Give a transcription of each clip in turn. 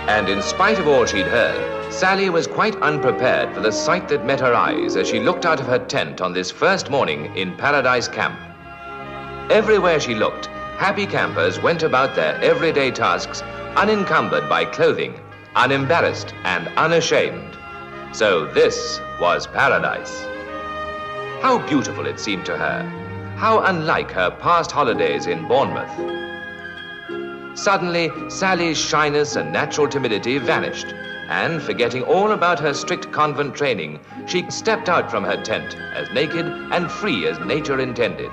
And in spite of all she'd heard, Sally was quite unprepared for the sight that met her eyes as she looked out of her tent on this first morning in Paradise Camp. Everywhere she looked, happy campers went about their everyday tasks unencumbered by clothing, unembarrassed and unashamed. So this was paradise. How beautiful it seemed to her. How unlike her past holidays in Bournemouth. Suddenly, Sally's shyness and natural timidity vanished, and forgetting all about her strict convent training, she stepped out from her tent as naked and free as nature intended.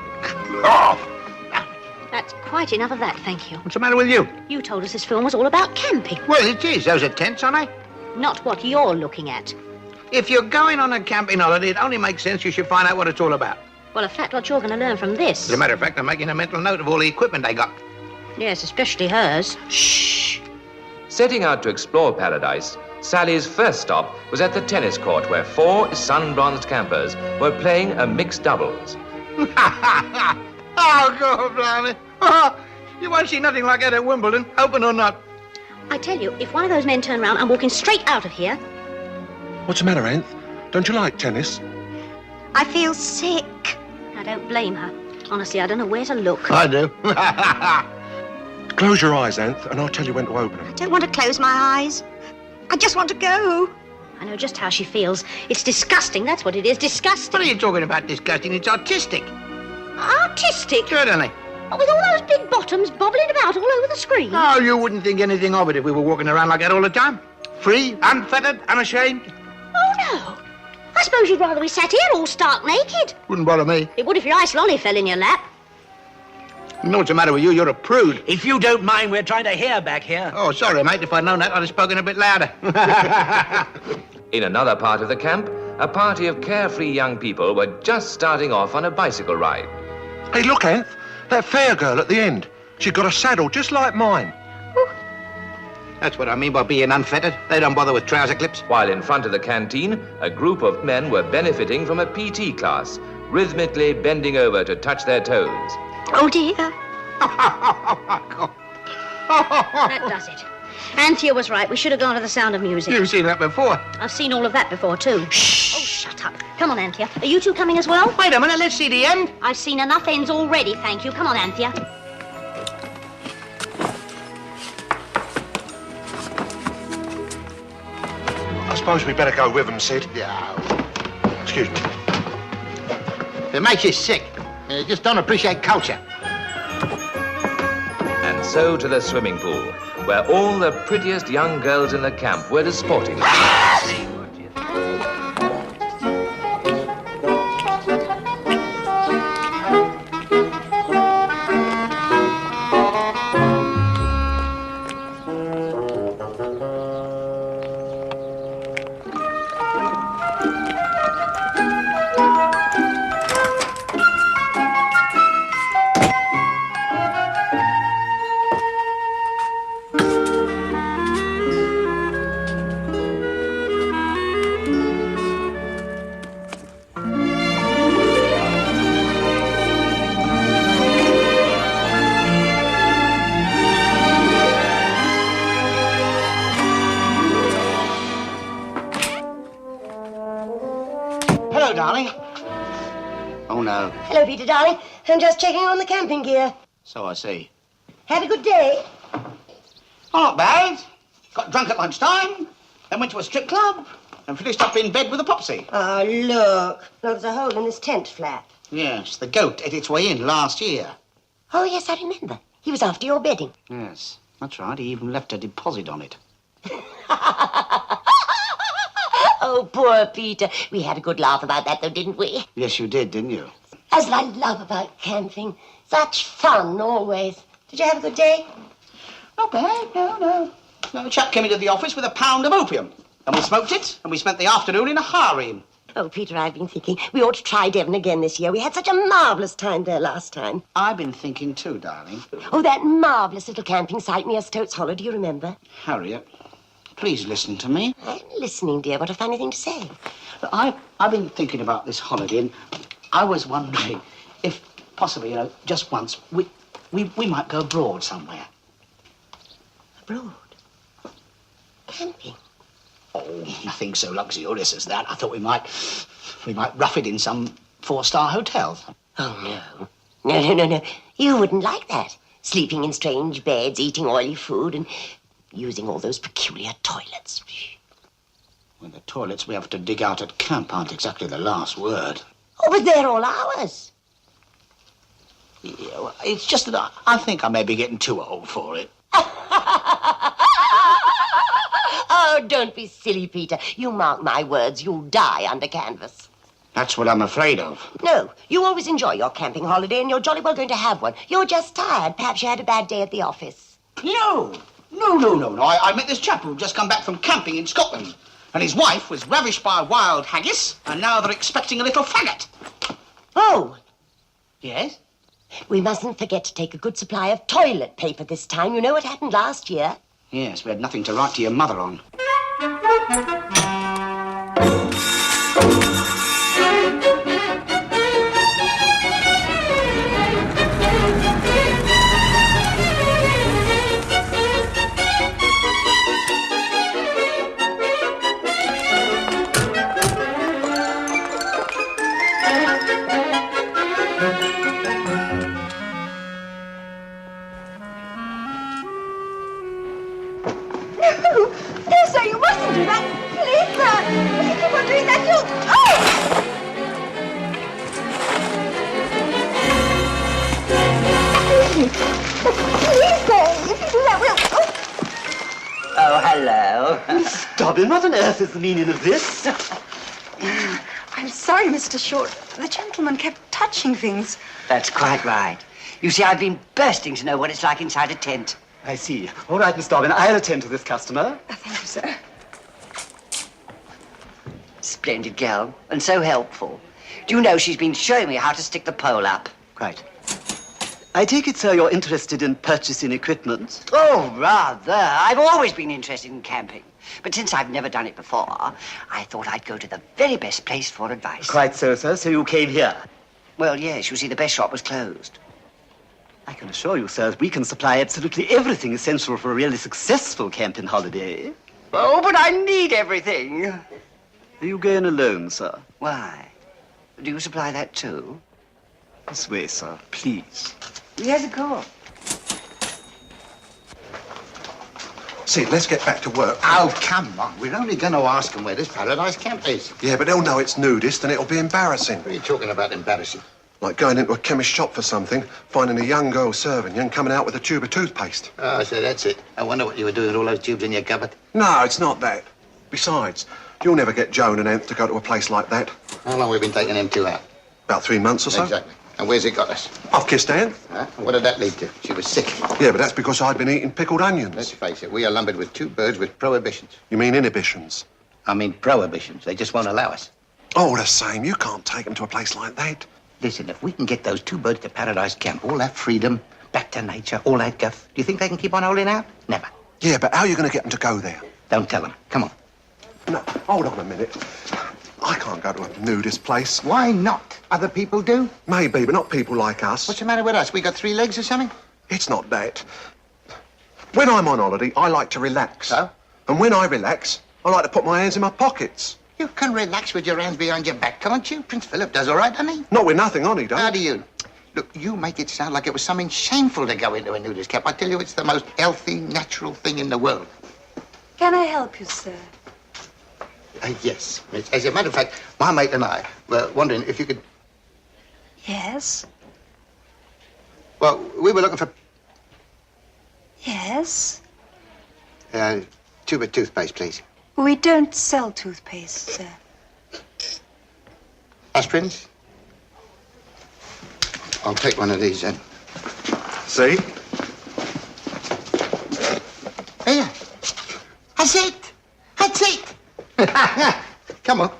That's quite enough of that, thank you. What's the matter with you? You told us this film was all about camping. Well, it is. Those are tents, aren't they? Not what you're looking at. If you're going on a camping holiday, it only makes sense you should find out what it's all about. Well, in fact, what you're going to learn from this... As a matter of fact, I'm making a mental note of all the equipment they got. Yes, especially hers. Shh! Setting out to explore paradise, Sally's first stop was at the tennis court where 4 sun-bronzed campers were playing a mixed doubles. Oh, God, blimey. Oh, you won't see nothing like that at Wimbledon, open or not. I tell you, if one of those men turn round, I'm walking straight out of here. What's the matter, Anth? Don't you like tennis? I feel sick. I don't blame her. Honestly, I don't know where to look. I do. Close your eyes, Anth, and I'll tell you when to open them. I don't want to close my eyes. I just want to go. I know just how she feels. It's disgusting, that's what it is, disgusting. What are you talking about disgusting? It's artistic. Artistic? Certainly. Oh, with all those big bottoms bobbling about all over the screen. Oh, you wouldn't think anything of it if we were walking around like that all the time. Free, unfettered, unashamed. Oh, no. I suppose you'd rather we sat here all stark naked. Wouldn't bother me. It would if your ice lolly fell in your lap. You know what's the matter with you? You're a prude. If you don't mind, we're trying to hear back here. Oh, sorry, mate. If I'd known that, I'd have spoken a bit louder. In another part of the camp, a party of carefree young people were just starting off on a bicycle ride. Hey, look, Anth, that fair girl at the end. She's got a saddle just like mine. That's what I mean by being unfettered. They don't bother with trouser clips. While in front of the canteen, a group of men were benefiting from a PT class, rhythmically bending over to touch their toes. Oh, dear. That does it. Anthea was right. We should have gone to the Sound of Music. You've seen that before. I've seen all of that before, too. Shh. Oh, shut up. Come on, Anthea. Are you two coming as well? Wait a minute, let's see the end. I've seen enough ends already, thank you. Come on, Anthea. I suppose we better go with them, Sid. Yeah. Excuse me. It makes you sick. You just don't appreciate culture. And so to the swimming pool, where all the prettiest young girls in the camp were disporting themselves. darling. Oh, no. Hello, Peter, darling. I'm just checking on the camping gear. So I see. Had a good day? Oh, not bad. Got drunk at lunchtime, then went to a strip club, and finished up in bed with a popsy. Oh, look. There's a hole in this tent flap. Yes, the goat ate its way in last year. Oh, yes, I remember. He was after your bedding. Yes, that's right. He even left a deposit on it. Oh, poor Peter. We had a good laugh about that, though, didn't we? Yes, you did, didn't you? That's what I love about camping. Such fun, always. Did you have a good day? Not bad, no. A chap came into the office with a pound of opium. And we smoked it, and we spent the afternoon in a harem. Oh, Peter, I've been thinking we ought to try Devon again this year. We had such a marvellous time there last time. I've been thinking too, darling. Oh, that marvellous little camping site near Stoats Hollow, do you remember? Harriet, please listen to me. I'm listening, dear. What a funny thing to say. Look, I've been thinking about this holiday, and I was wondering if possibly, just once, we might go abroad somewhere. Abroad? Camping? Oh, nothing so luxurious as that. I thought we might rough it in some 4-star hotel. Oh, no. You wouldn't like that. Sleeping in strange beds, eating oily food, and using all those peculiar toilets. Well, the toilets we have to dig out at camp aren't exactly the last word. Oh, but they're all ours. Yeah, well, it's just that I think I may be getting too old for it. Oh, don't be silly, Peter. You mark my words, you'll die under canvas. That's what I'm afraid of. No, you always enjoy your camping holiday, and you're jolly well going to have one. You're just tired. Perhaps you had a bad day at the office. No. I met this chap who'd just come back from camping in Scotland. And his wife was ravished by a wild haggis, and now they're expecting a little faggot. Oh. Yes? We mustn't forget to take a good supply of toilet paper this time. You know what happened last year? Yes, we had nothing to write to your mother on. No, sir, you mustn't do that. Please, sir. If you keep on doing that, you'll... Please, sir. If you do that, we'll... Oh, hello. Dobbin, what on earth is the meaning of this? I'm sorry, Mr. Short. The gentleman kept touching things. That's quite right. You see, I've been bursting to know what it's like inside a tent. I see. All right, Miss Dobbin, I'll attend to this customer. Thank you, sir. Splendid girl, and so helpful. Do you know she's been showing me how to stick the pole up? Quite. I take it, sir, you're interested in purchasing equipment? Oh, rather. I've always been interested in camping. But since I've never done it before, I thought I'd go to the very best place for advice. Quite so, sir. So you came here? Well, yes. You see, the best shop was closed. I can assure you, sir, we can supply absolutely everything essential for a really successful camping holiday. Oh, but I need everything. Are you going alone, sir? Why? Do you supply that too? This way, sir, please. Yes, of course. See, let's get back to work. Oh, come on. We're only going to ask them where this Paradise Camp is. Yeah, but they'll know it's nudist and it'll be embarrassing. What are you talking about embarrassing? Like going into a chemist shop for something, finding a young girl serving you and coming out with a tube of toothpaste. Oh, so that's it. I wonder what you were doing with all those tubes in your cupboard. No, it's not that. Besides, you'll never get Joan and Anth to go to a place like that. How long have we been taking them two out? About 3 months or so. Exactly. And where's it got us? I've kissed Anth. Huh? And what did that lead to? She was sick. Yeah, but that's because I'd been eating pickled onions. Let's face it, we are lumbered with two birds with prohibitions. You mean inhibitions? I mean prohibitions. They just won't allow us. Oh, the same. You can't take them to a place like that. Listen, if we can get those two birds to Paradise Camp, all that freedom, back to nature, all that guff, do you think they can keep on holding out? Never. Yeah, but how are you going to get them to go there? Don't tell them. Come on. No, hold on a minute. I can't go to a nudist place. Why not? Other people do. Maybe, but not people like us. What's the matter with us? We got 3 legs or something? It's not that. When I'm on holiday, I like to relax. So? And when I relax, I like to put my hands in my pockets. You can relax with your hands behind your back, can't you? Prince Philip does all right, doesn't he? Not with nothing on, he don't. How do you? Look, you make it sound like it was something shameful to go into a nudist camp. I tell you, it's the most healthy, natural thing in the world. Can I help you, sir? Yes. As a matter of fact, my mate and I were wondering if you could... Yes. Well, we were looking for Yes. tube of toothpaste, please. We don't sell toothpaste, sir. Aspirins? I'll take one of these then. See? Here. That's it. That's it. Come on.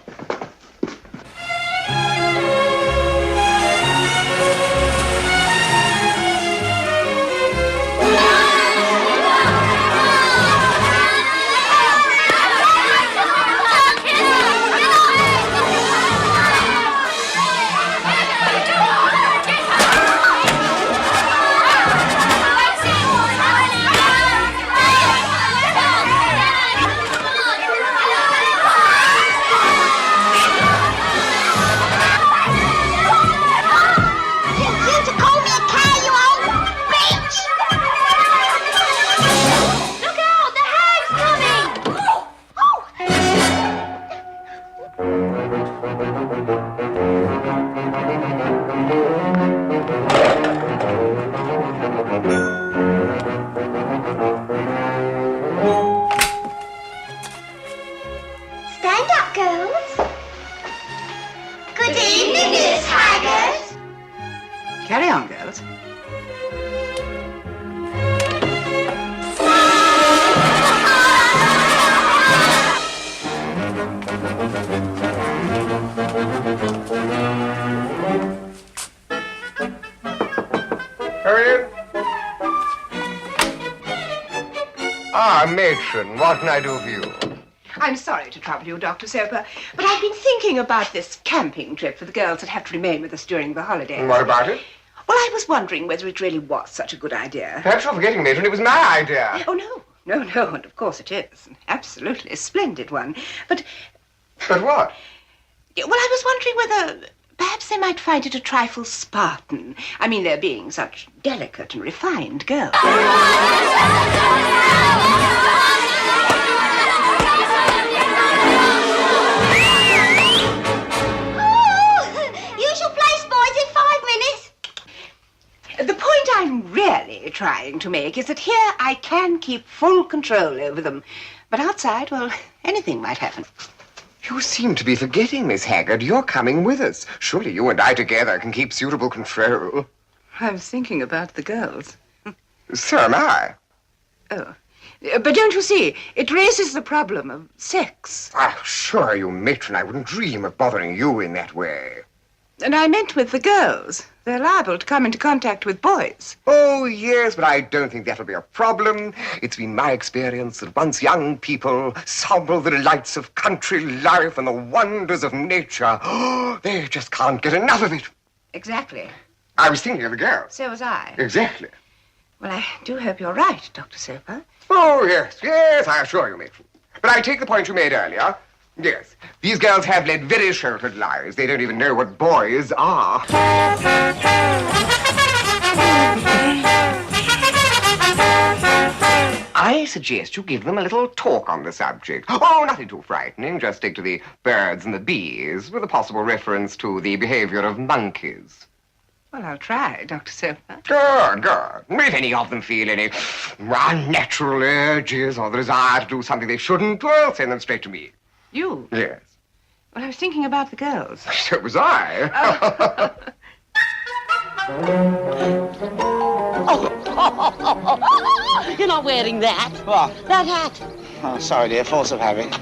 Stand up, girls. Good evening, Miss Haggard. Carry on, girls. Hurry in. Ah, matron, what can I do for you? I'm sorry to trouble you, Dr. Soper, but I've been thinking about this camping trip for the girls that have to remain with us during the holidays. What about it? Well, I was wondering whether it really was such a good idea. Perhaps you're forgetting, matron, it was my idea. Oh, no, and of course it is. An absolutely splendid one. But what? Well, I was wondering whether perhaps they might find it a trifle Spartan. I mean, they're being such delicate and refined girls. Usual place, boys, in 5 minutes. The point I'm really trying to make is that here I can keep full control over them. But outside, well, anything might happen. You seem to be forgetting, Miss Haggard. You're coming with us. Surely you and I together can keep suitable control. I was thinking about the girls. So am I. Oh. But don't you see, it raises the problem of sex. I assure you, matron, I wouldn't dream of bothering you in that way. And I meant with the girls. They're liable to come into contact with boys. Oh, yes, but I don't think that'll be a problem. It's been my experience that once young people sample the delights of country life and the wonders of nature, they just can't get enough of it. Exactly. I was thinking of the girls. So was I. Exactly. Well, I do hope you're right, Dr. Soper. Oh, yes, I assure you, matron. But I take the point you made earlier. Yes, these girls have led very sheltered lives. They don't even know what boys are. I suggest you give them a little talk on the subject. Oh, nothing too frightening. Just stick to the birds and the bees, with a possible reference to the behavior of monkeys. Well, I'll try, Dr. Soper. Good. If any of them feel any unnatural urges or the desire to do something they shouldn't, well, send them straight to me. You? Yes. Well, I was thinking about the girls. So was I. Oh. You're not wearing that. What? That hat. Oh, sorry, dear. Force of habit.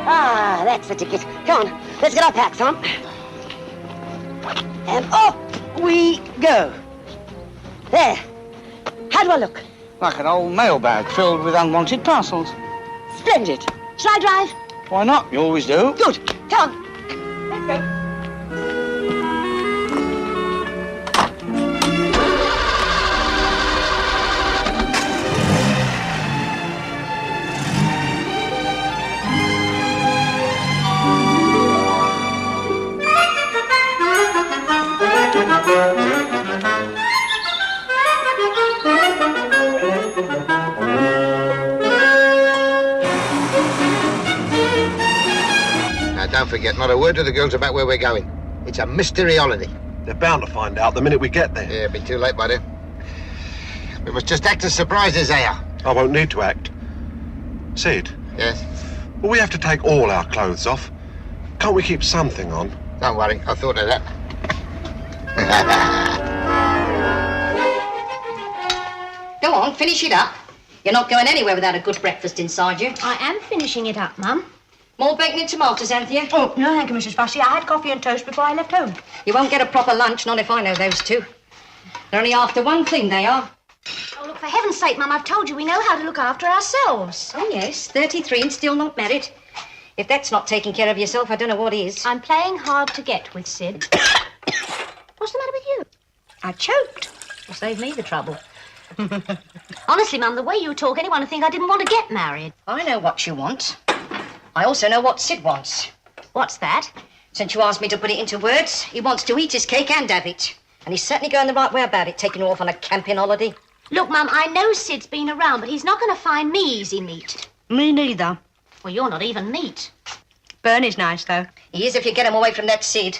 Ah, that's the ticket. Come on, let's get our packs on. And off we go. There. How do I look? Like an old mailbag filled with unwanted parcels. Splendid. Shall I drive? Why not? You always do. Good. Come on. Let's go. Now, don't forget, not a word to the girls about where we're going. It's a mystery holiday. They're bound to find out the minute we get there. Yeah, it'll be too late by then. We must just act as surprised as they are. I won't need to act. Sid, Yes? will we have to take all our clothes off? Can't we keep something on? Don't worry, I thought of that. Go on, finish it up. You're not going anywhere without a good breakfast inside you. I am finishing it up, Mum. More bacon and tomatoes, Anthea? Oh, no, thank you, Mrs. Fussy. I had coffee and toast before I left home. You won't get a proper lunch, not if I know those two. They're only after one thing, they are. Oh, look, for heaven's sake, Mum, I've told you we know how to look after ourselves. Oh, yes, 33 and still not married. If that's not taking care of yourself, I don't know what is. I'm playing hard to get with Sid. What's the matter with you? I choked. Will save me the trouble. Honestly, Mum, the way you talk, anyone would think I didn't want to get married. I know what you want. I also know what Sid wants. What's that? Since you asked me to put it into words, he wants to eat his cake and have it. And he's certainly going the right way about it, taking you off on a camping holiday. Look, Mum, I know Sid's been around, but he's not going to find me easy meat. Me neither. Well, you're not even meat. Bernie's nice, though. He is if you get him away from that Sid.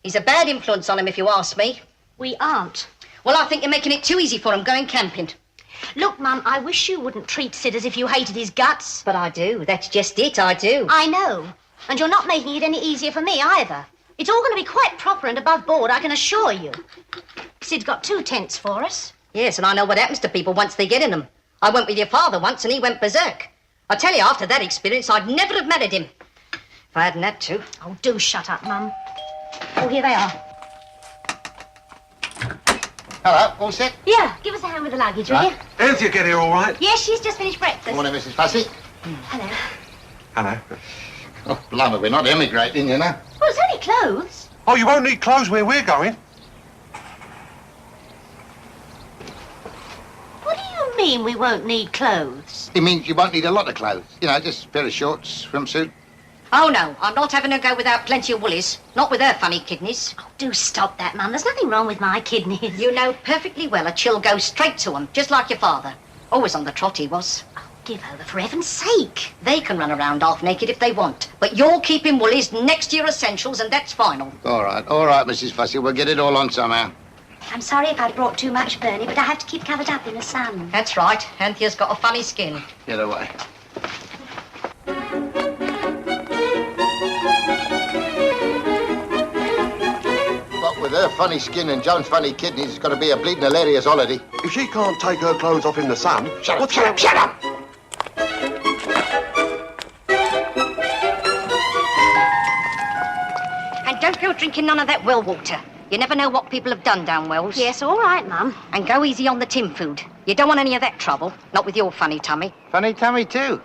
He's a bad influence on him, if you ask me. We aren't. Well, I think you're making it too easy for him going camping. Look, Mum, I wish you wouldn't treat Sid as if you hated his guts. But I do. That's just it, I do. I know. And you're not making it any easier for me, either. It's all going to be quite proper and above board, I can assure you. Sid's got 2 tents for us. Yes, and I know what happens to people once they get in them. I went with your father once and he went berserk. I tell you, after that experience, I'd never have married him. If I hadn't had to. Oh, do shut up, Mum. Oh, here they are. Hello, all set? Yeah, give us a hand with the luggage, will you? Anthea get here all right? Yes, she's just finished breakfast. Morning, Mrs. Fussy. Hello. Hello. Oh, blimey, we're not emigrating, you know. Well, it's only clothes. Oh, you won't need clothes where we're going. What do you mean we won't need clothes? It means you won't need a lot of clothes. You know, just a pair of shorts, swimsuit. Oh, no, I'm not having a go without plenty of woolies. Not with her funny kidneys. Oh, do stop that, Mum. There's nothing wrong with my kidneys. You know perfectly well a chill goes straight to 'em, just like your father. Always on the trot he was. Oh, give over, for heaven's sake. They can run around half naked if they want. But you're keeping woolies next to your essentials, and that's final. All right, Mrs. Fussy. We'll get it all on somehow. I'm sorry if I brought too much, Bernie, but I have to keep covered up in the sun. That's right. Anthea's got a funny skin. Get away. What with her funny skin and John's funny kidneys, it's got to be a bleeding hilarious holiday. If she can't take her clothes off in the sun... Shut up! And don't go drinking none of that well water. You never know what people have done down wells. Yes, all right, Mum. And go easy on the tin food. You don't want any of that trouble. Not with your funny tummy. Funny tummy, too.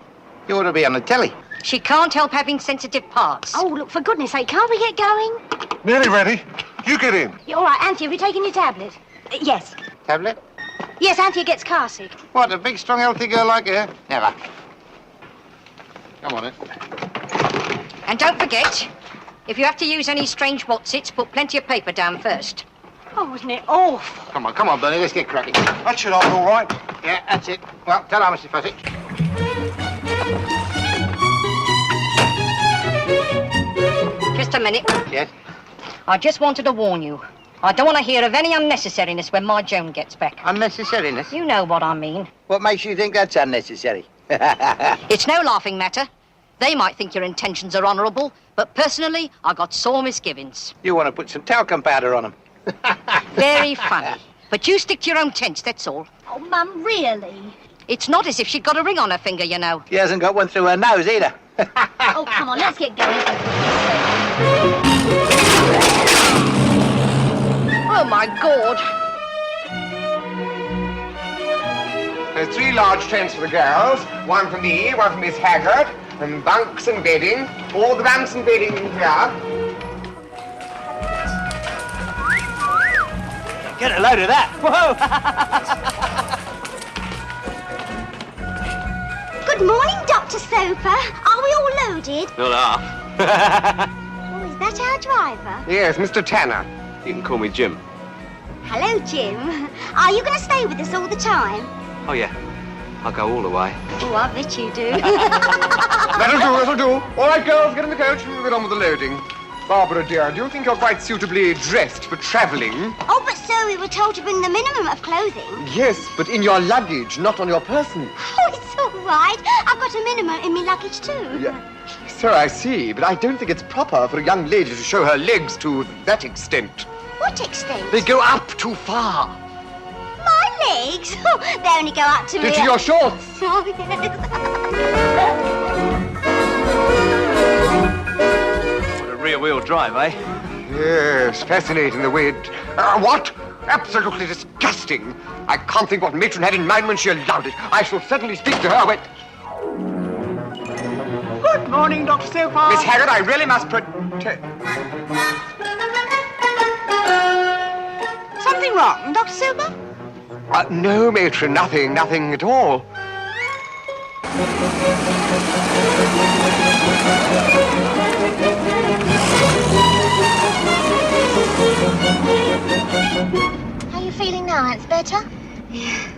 You ought to be on the telly. She can't help having sensitive parts. Oh, look, for goodness sake, can't we get going? Nearly ready. You get in. All right, Anthea, have you taken your tablet? Yes. Tablet? Yes, Anthea gets car sick. What, a big, strong, healthy girl like her? Never. Come on, then. And don't forget, if you have to use any strange whatsits, put plenty of paper down first. Oh, wasn't it awful? Come on, Bernie, let's get cracking. That should hold all right. Yeah, that's it. Well, ta-ra, Mrs. Fussy. Just a minute. Yes? I just wanted to warn you. I don't want to hear of any unnecessariness when my Joan gets back. Unnecessariness? You know what I mean. What makes you think that's unnecessary? It's no laughing matter. They might think your intentions are honourable, but personally, I got sore misgivings. You want to put some talcum powder on them. Very funny. But you stick to your own tents, that's all. Oh, Mum, really? It's not as if she'd got a ring on her finger, you know. She hasn't got one through her nose either. Oh, come on, let's get going. Oh, my God. There's 3 large tents for the girls, one for me, one for Miss Haggard, and bunks and bedding, all the ramps and bedding in here. Get a load of that. Whoa! Good morning, Dr. Soper. Are we all loaded? Not half. Oh, is that our driver? Yes, Mr. Tanner. You can call me Hello, Jim. Are you going to stay with us all the time? Oh, yeah. I'll go all the way. Oh, I bet you do. That'll do. All right, girls, get in the coach and we'll get on with the loading. Barbara, dear, do you think you're quite suitably dressed for travelling? Oh, but sir, we were told to bring the minimum of clothing. Yes, but in your luggage, not on your person. Oh, it's all right. I've got a minimum in my luggage too. Yeah. So I see, but I don't think it's proper for a young lady to show her legs to that extent. What extent? They go up too far. My legs? Oh, they only go up to me. To your shorts. Oh, yes. What a rear-wheel drive, eh? Yes, fascinating the way it... what? Absolutely disgusting. I can't think what matron had in mind when she allowed it. I shall certainly speak to her when... Good morning, Dr. Soper. Miss Haggard, I really must protest... Something wrong, Dr. Soper? No, matron, nothing at all. How are you feeling now? It's better?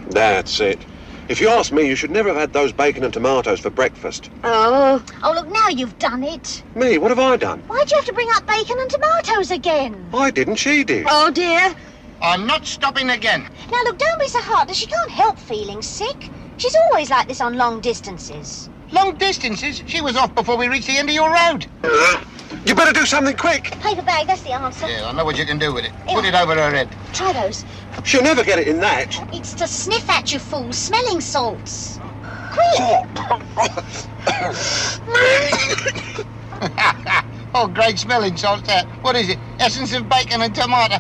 That's it. If you ask me, you should never have had those bacon and tomatoes for breakfast. Oh, look, now you've done it. Me? What have I done? Why'd you have to bring up bacon and tomatoes again? I didn't, she did. Oh, dear. I'm not stopping again. Now, look, don't be so hard. She can't help feeling sick. She's always like this on long distances. Long distances? She was off before we reached the end of your road. You better do something quick. Paper bag, that's the answer. Yeah, I know what you can do with it. Put it over her head. Try those. She'll never get it in that. It's to sniff at, you fool. Smelling salts. Quick! Oh, great smelling salts that. What is it? Essence of bacon and tomato.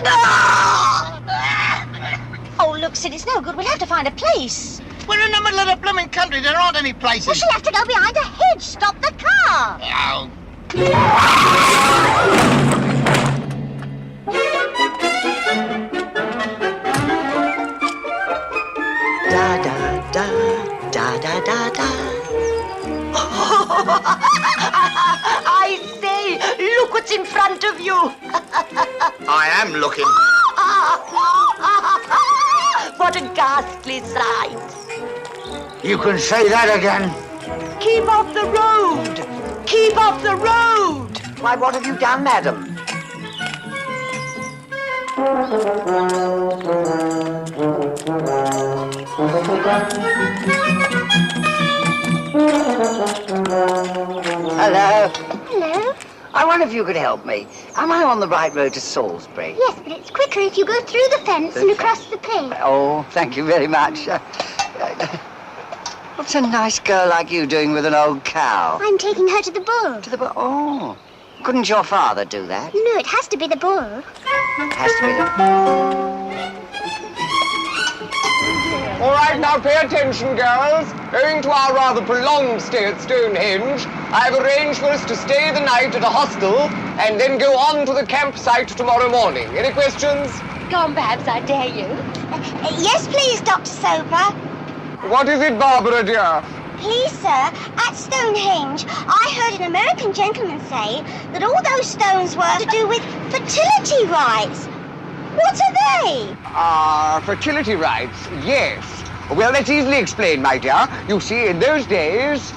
Oh, look, Sid, it's no good. We'll have to find a place. We're in the middle of the blooming country. There aren't any places. Well, she'll have to go behind a hedge. Stop the car. Oh. Da da da da da da da. I say, look what's in front of you. I am looking. What a ghastly sight. You can say that again. Keep off the road. Keep off the road. Why, what have you done, madam? Hello. Hello? I wonder if you could help me. Am I on the right road to Salisbury? Yes, but it's quicker if you go through the fence and across the pig. Oh, thank you very much. What's a nice girl like you doing with an old cow? I'm taking her to the bull. To the bull? Oh. Couldn't your father do that? No, it has to be the bull. Has to be the... All right, now pay attention, girls. Owing to our rather prolonged stay at Stonehenge, I've arranged for us to stay the night at a hostel and then go on to the campsite tomorrow morning. Any questions? Go on, Babs, I dare you. Yes, please, Dr. Soper. What is it, Barbara, dear? Please, sir, at Stonehenge, I heard an American gentleman say that all those stones were to do with fertility rites. What are they? Fertility rites, yes. Well, that's easily explained, my dear. You see, in those days,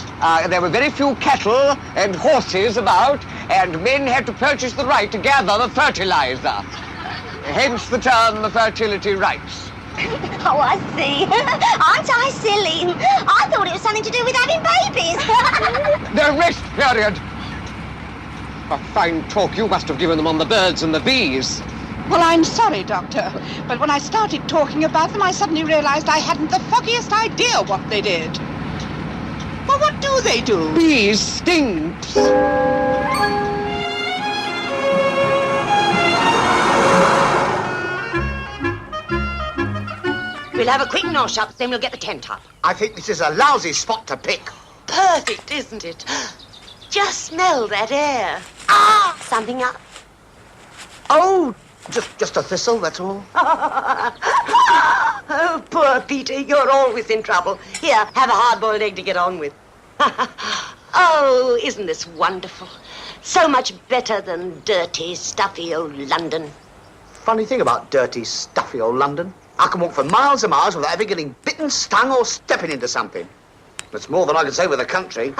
there were very few cattle and horses about, and men had to purchase the right to gather the fertilizer. Hence the term fertility rites. Oh, I see. Aren't I silly? I thought it was something to do with having babies. The rest period. A fine talk you must have given them on the birds and the bees. Well, I'm sorry, Doctor, but when I started talking about them, I suddenly realized I hadn't the foggiest idea what they did. Well, what do they do? Bees sting. We'll have a quick nosh up, then we'll get the tent up. I think this is a lousy spot to pick. Perfect, isn't it? Just smell that air. Ah! Something up? Oh, just a thistle, that's all. Oh, poor Peter, you're always in trouble. Here, have a hard-boiled egg to get on with. Oh, isn't this wonderful? So much better than dirty, stuffy old London. Funny thing about dirty, stuffy old London. I can walk for miles and miles without ever getting bitten, stung, or stepping into something. That's more than I can say with the country.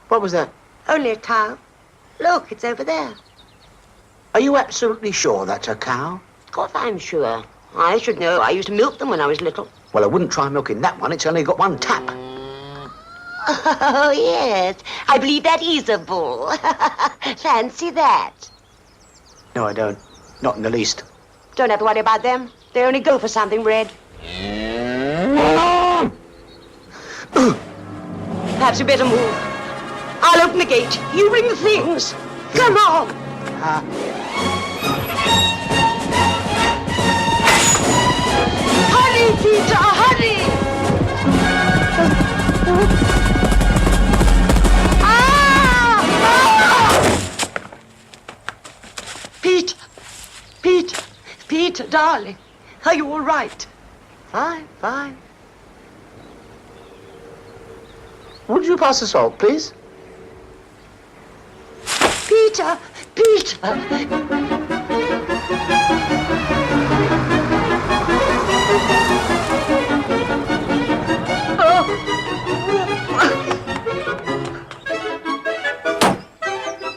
What was that? Only a cow. Look, it's over there. Are you absolutely sure that's a cow? Of course I'm sure. I should know. I used to milk them when I was little. Well, I wouldn't try milking that one. It's only got one tap. Oh, yes. I believe that is a bull. Fancy that. No, I don't. Not in the least. Don't have to worry about them. They only go for something red. Perhaps you better move. I'll open the gate. You bring the things. Come on. Hurry, Peter, hurry! Pete! Pete! Pete, darling. Are you all right? Fine, fine. Would you pass the salt, please? Peter! Peter!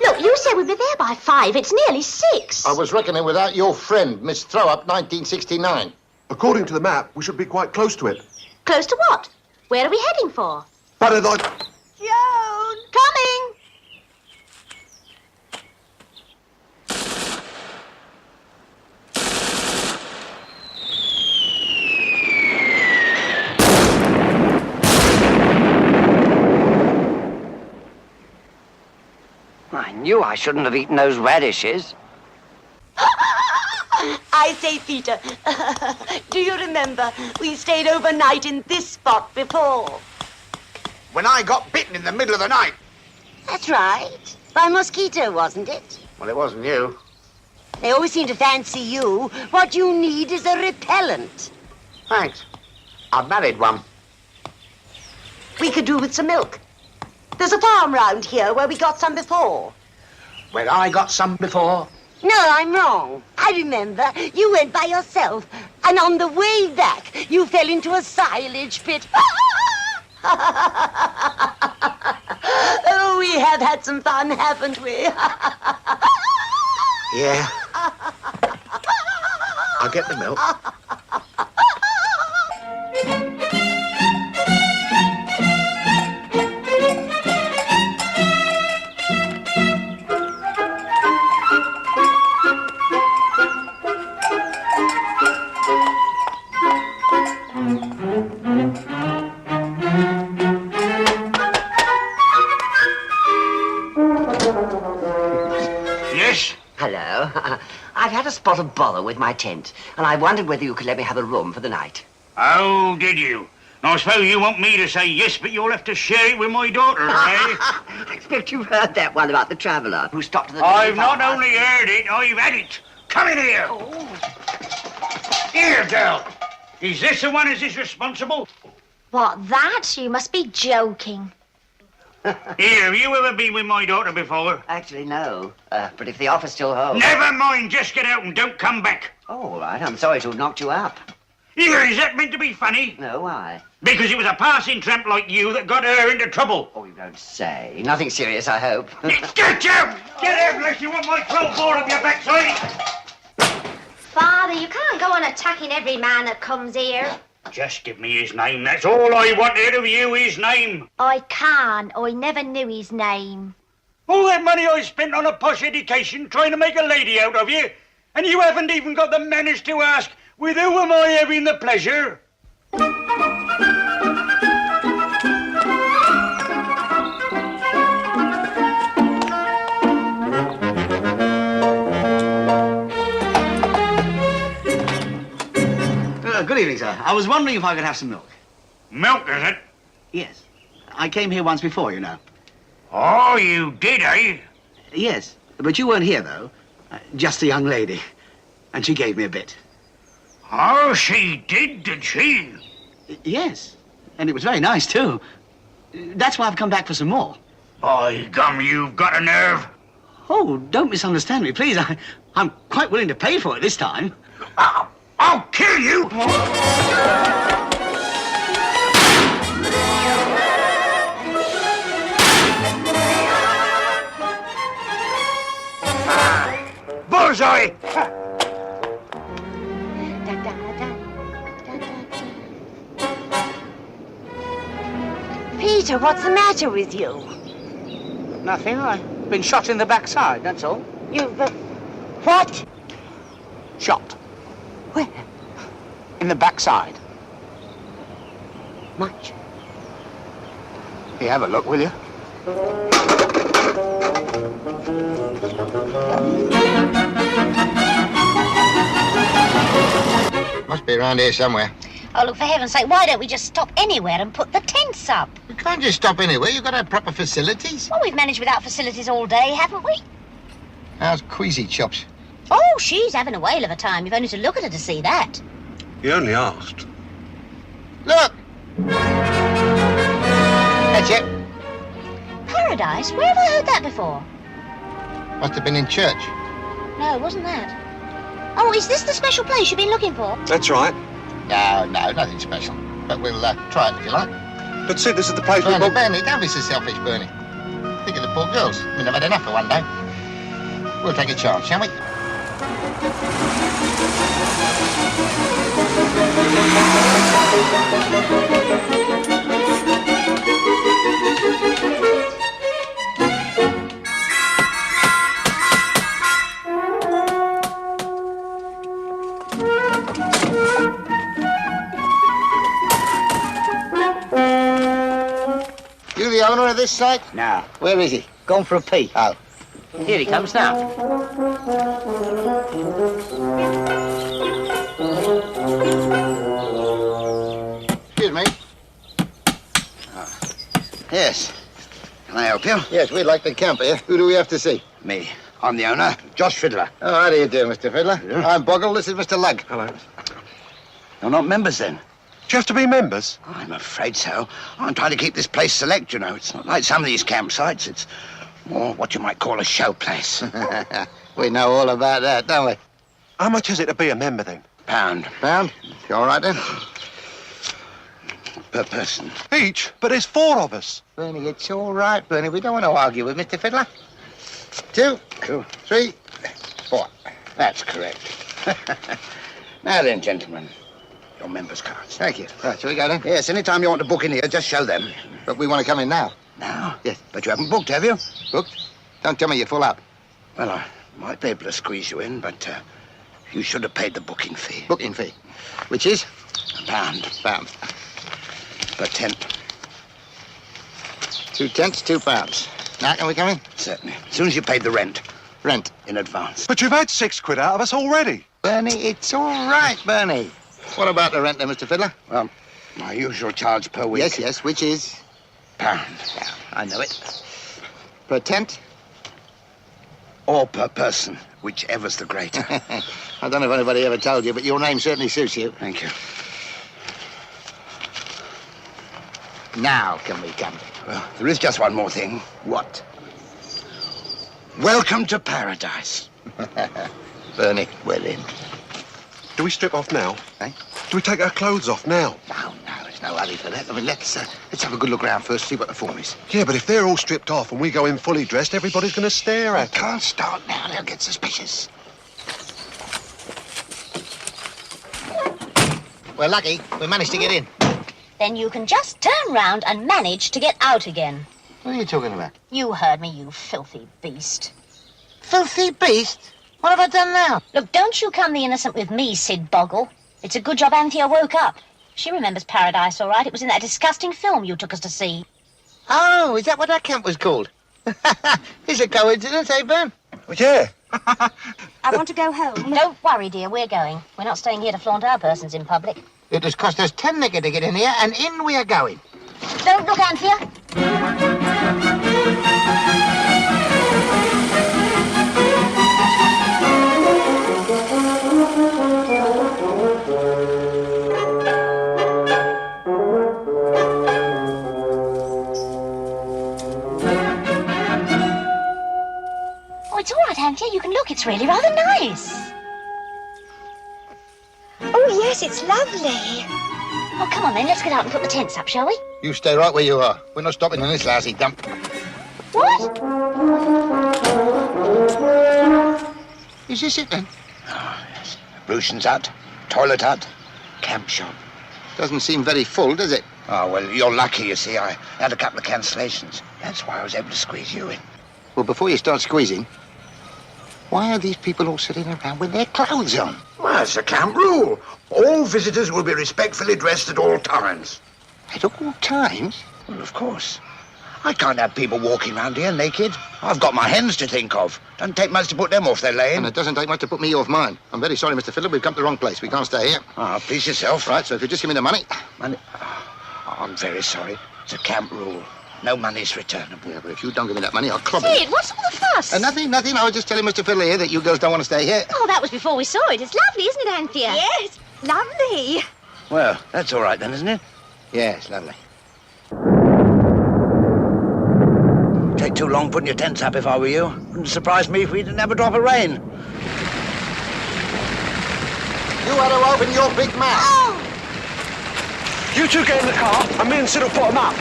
Look, you said we'd be there by 5. It's nearly 6. I was reckoning without your friend, Miss Throw-Up, 1969. According to the map, we should be quite close to it. Close to what? Where are we heading for? Paradise. Joan! Coming! I knew I shouldn't have eaten those radishes. I say, Peter, do you remember we stayed overnight in this spot before? When I got bitten in the middle of the night. That's right. By a mosquito, wasn't it? Well, it wasn't you. They always seem to fancy you. What you need is a repellent. Thanks. I've married one. We could do with some milk. There's a farm round here where we got some before. Where I got some before? No, I'm wrong. I remember. You went by yourself, and on the way back, you fell into a silage pit. Oh, we have had some fun, haven't we? Yeah. I'll get the milk. Yes? Hello. I've had a spot of bother with my tent, and I wondered whether you could let me have a room for the night. Oh, did you? I suppose you want me to say yes, but you'll have to share it with my daughter, eh? I expect you've heard that one about the traveller who stopped at the... I've not only heard it, I've had it. Come in here. Oh. Here, girl. Is this the one as is responsible? What, that? You must be joking. Here, have you ever been with my daughter before? Actually, no. But if the offer still holds... Never mind, just get out and don't come back. Oh, all right. I'm sorry to have knocked you up. Here, is that meant to be funny? No, why? Because it was a passing tramp like you that got her into trouble. Oh, you don't say. Nothing serious, I hope. Get out! Get out unless you want my 12 bore up your backside. Father, you can't go on attacking every man that comes here. Just give me his name. That's all I wanted of you, his name. I can't. I never knew his name. All that money I spent on a posh education trying to make a lady out of you, and you haven't even got the manners to ask, with who am I having the pleasure? Good evening, sir. I was wondering if I could have some milk. Milk, is it? Yes. I came here once before, you know. Oh, you did, eh? Yes, but you weren't here, though. Just a young lady. And she gave me a bit. Oh, she did she? Yes, and it was very nice, too. That's why I've come back for some more. By gum, you've got a nerve. Oh, don't misunderstand me, please. I'm quite willing to pay for it this time. I'll kill you! Bullseye! Peter, what's the matter with you? Nothing. I've been shot in the backside, that's all. You've... what? Shot. Where? In the backside. Much. Here, have a look, will you? Must be around here somewhere. Oh, look, for heaven's sake, why don't we just stop anywhere and put the tents up? We can't just stop anywhere. You've got to have proper facilities. Well, we've managed without facilities all day, haven't we? How's Queasy Chops? Oh, she's having a whale of a time. You've only to look at her to see that. You only asked. Look! That's it. Paradise? Where have I heard that before? Must have been in church. No, it wasn't that. Oh, is this the special place you've been looking for? That's right. No, nothing special. But we'll try it if you like. But see, this is the place we booked. Bernie, don't be so selfish, Bernie. Think of the poor girls. I mean, I've had enough for one day. We'll take a chance, shall we? You the owner of this site? No. Where is he? Gone for a pee. Oh. Here he comes now. Excuse me. Yes. Can I help you? Yes, we'd like to camp here. Who do we have to see? Me. I'm the owner, Josh Fiddler. Oh, how do you do, Mr. Fiddler? Yeah. I'm Boggle. This is Mr. Lugg. Hello. You're not members, then? Do you have to be members? I'm afraid so. I'm trying to keep this place select, you know. It's not like some of these campsites. It's more what you might call a show place. We know all about that, don't we? How much is it to be a member, then? Pound. Pound? You all right, then? Per person. Each? But there's 4 of us. Bernie, it's all right, Bernie. We don't want to argue with Mr. Fiddler. 2, 3, 4. That's correct. Now then, gentlemen, your members' cards. Thank you. Right, shall we go then? Yes, any time you want to book in here, just show them. But we want to come in now. Now? Yes. But you haven't booked, have you? Booked? Don't tell me you're full up. Well, I might be able to squeeze you in, but you should have paid the booking fee. Booking fee? Which is? £1. Pound. Per tent. 2 tents, £2. Now, can we come in? Certainly. As soon as you paid the rent. Rent. In advance. But you've had £6 out of us already. Bernie, it's all right, Bernie. What about the rent then, Mr. Fiddler? Well, my usual charge per week. Yes, which is? £1. I know it. Per tent? Or per person, whichever's the greater. I don't know if anybody ever told you, but your name certainly suits you. Thank you. Now can we come? Well, there is just one more thing. What? Welcome to paradise. Bernie, we're in. Do we strip off now? Eh? Do we take our clothes off now? No, there's no hurry for that. I mean, let's have a good look around first, see what the form is. Yeah, but if they're all stripped off and we go in fully dressed, everybody's going to stare at us. Can't start now, they'll get suspicious. We're lucky. We managed to get in. Then you can just turn round and manage to get out again. What are you talking about? You heard me, you filthy beast. Filthy beast? What have I done now? Look, don't you come the innocent with me, Sid Boggle. It's a good job Anthea woke up. She remembers Paradise, all right. It was in that disgusting film you took us to see. Oh, is that what that camp was called? It's a coincidence, eh, Bern? Well, yeah. I want to go home. Don't worry, dear, we're going. We're not staying here to flaunt our persons in public. It has cost us 10 knicker to get in here, and in we are going. Don't look, Anthea. Oh, it's all right, right, Anthea, you can look. It's really rather nice. Oh, yes, it's lovely. Oh, come on then, let's get out and put the tents up, shall we? You stay right where you are. We're not stopping in this lousy dump. What? Is this it then? Oh, yes. Brucen's hut, toilet hut, camp shop. Doesn't seem very full, does it? Oh, well, you're lucky, you see. I had a couple of cancellations. That's why I was able to squeeze you in. Well, before you start squeezing, why are these people all sitting around with their clothes on? Well, it's a camp rule. All visitors will be respectfully dressed at all times. At all times? Well, of course. I can't have people walking around here naked. I've got my hens to think of. Doesn't take much to put them off their laying. And it doesn't take much to put me off mine. I'm very sorry, Mr. Fiddler. We've come to the wrong place. We can't stay here. Oh, please yourself. Right, so if you just give me the money. Money? Oh, I'm very sorry. It's a camp rule. No money's returnable. Yeah, but if you don't give me that money, I'll club Sid, what's all the fuss? Nothing. I was just telling Mr. Fiddler here that you girls don't want to stay here. Oh, that was before we saw it. It's lovely, isn't it, Anthea? Yes, lovely. Well, that's all right then, isn't it? Yeah, it's lovely. Take too long putting your tents up if I were you. Wouldn't surprise me if we didn't have a drop of rain. You had to open your big mouth. Oh! You two get in the car, and me and Sid will put them up.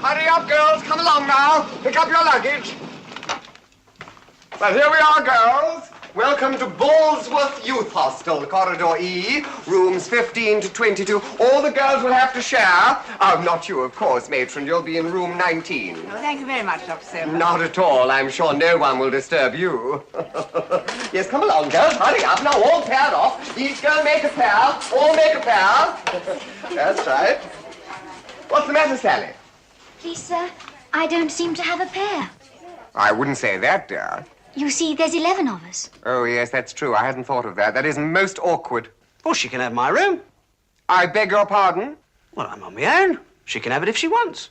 Hurry up, girls. Come along now. Pick up your luggage. Well, here we are, girls. Welcome to Ballsworth Youth Hostel, Corridor E, rooms 15 to 22. All the girls will have to share. Oh, not you, of course, matron. You'll be in room 19. Oh, thank you very much, Dr. Sober. Not at all. I'm sure no one will disturb you. Yes, come along, girls. Hurry up. Now, all paired off. Each girl make a pair. All make a pair. That's right. What's the matter, Sally? Please, sir, I don't seem to have a pair. I wouldn't say that, dear. You see, there's 11 of us. Oh, yes, that's true. I hadn't thought of that. That is most awkward. Well, she can have my room. I beg your pardon? Well, I'm on my own. She can have it if she wants.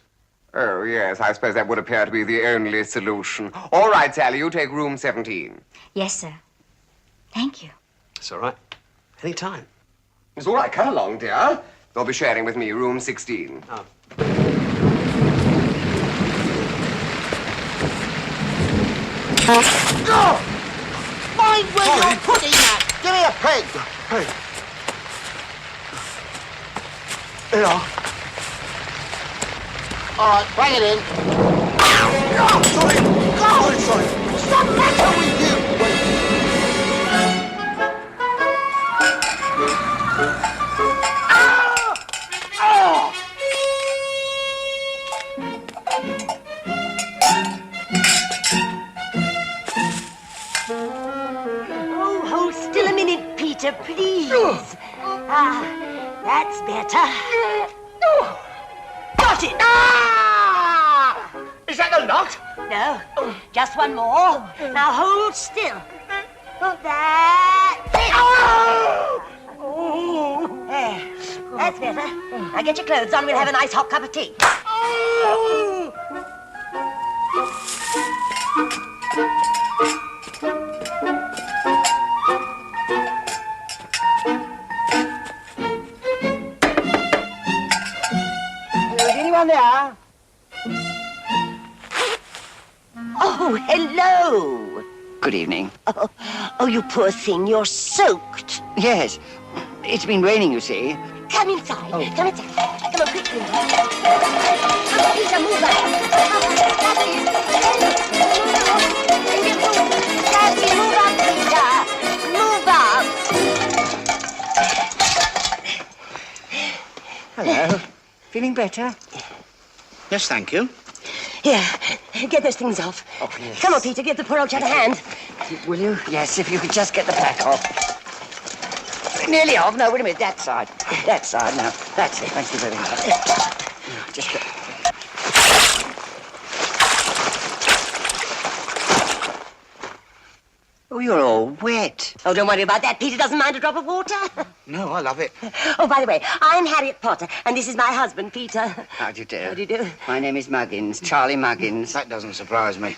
Oh, yes, I suppose that would appear to be the only solution. All right, Sally, you take room 17. Yes, sir. Thank you. It's all right. Any time. It's all right. Come along, dear. You'll be sharing with me room 16. Oh. Go! Mind where you're putting that! Give me a peg! Hey. Here. All right, bring it in. Oh, sorry. Go! Sorry. Stop messing with you! Oh, hold still a minute, Peter, please. Ah, that's better. Got it! Ah! Is that the lot? No, just one more. Now hold still. That's it. There, that's better. Now get your clothes on. We'll have a nice hot cup of tea. Is anyone there? Oh, hello. Good evening. Oh, you poor thing. You're soaked. Yes. It's been raining, you see. Come inside. Come inside. Come on, quickly. Peter, move up. Daddy, move up, Peter. Move up. Hello. Feeling better? Yes, thank you. Here, get those things off. Oh, yes. Come on, Peter, give the poor old chap a hand. Will you? Yes, if you could just get the pack off. Nearly off. No, wait a minute. That side. That side. Now, that's it. Thank you very much. Just get... Oh, you're all wet. Oh, don't worry about that. Peter doesn't mind a drop of water. No, I love it. Oh, by the way, I'm Harriet Potter, and this is my husband, Peter. How do you do? How do you do? My name is Muggins, Charlie Muggins. That doesn't surprise me.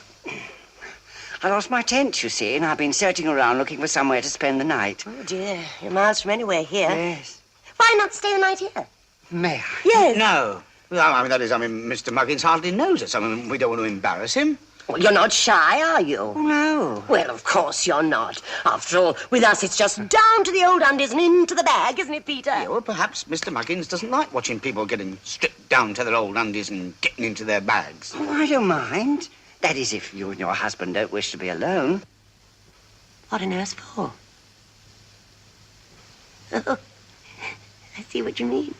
I lost my tent, you see, and I've been searching around looking for somewhere to spend the night. Oh, dear. You're miles from anywhere here. Yes. Why not stay the night here? May I? Yes. No. Well, Mr. Muggins hardly knows us. We don't want to embarrass him. Well, you're not shy, are you? Oh, no. Well, of course you're not. After all, with us it's just down to the old undies and into the bag, isn't it, Peter? Yeah, well, perhaps Mr. Muggins doesn't like watching people getting stripped down to their old undies and getting into their bags. Oh, I don't mind. That is, if you and your husband don't wish to be alone. What on earth for? Oh, I see what you mean.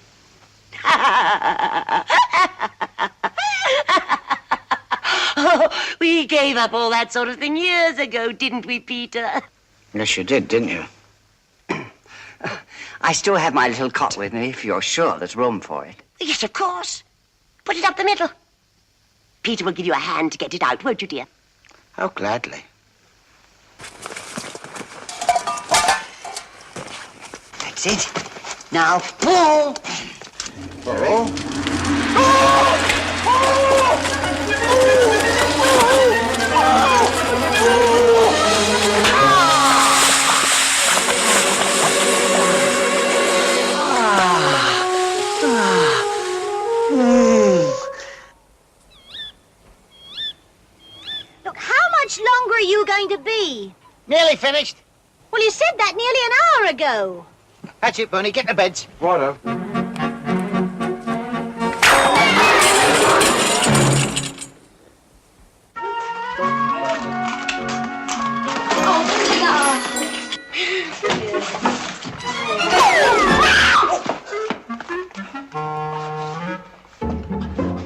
Oh, we gave up all that sort of thing years ago, didn't we, Peter? Yes, you did, didn't you? I still have my little cot with me, if you're sure there's room for it. Yes, of course. Put it up the middle. Peter will give you a hand to get it out, won't you, dear? Oh, gladly. That's it. Now, pull! Pull. Look, how much longer are you going to be? Nearly finished. Well, you said that nearly an hour ago. That's it, Bernie. Get to beds. Righto.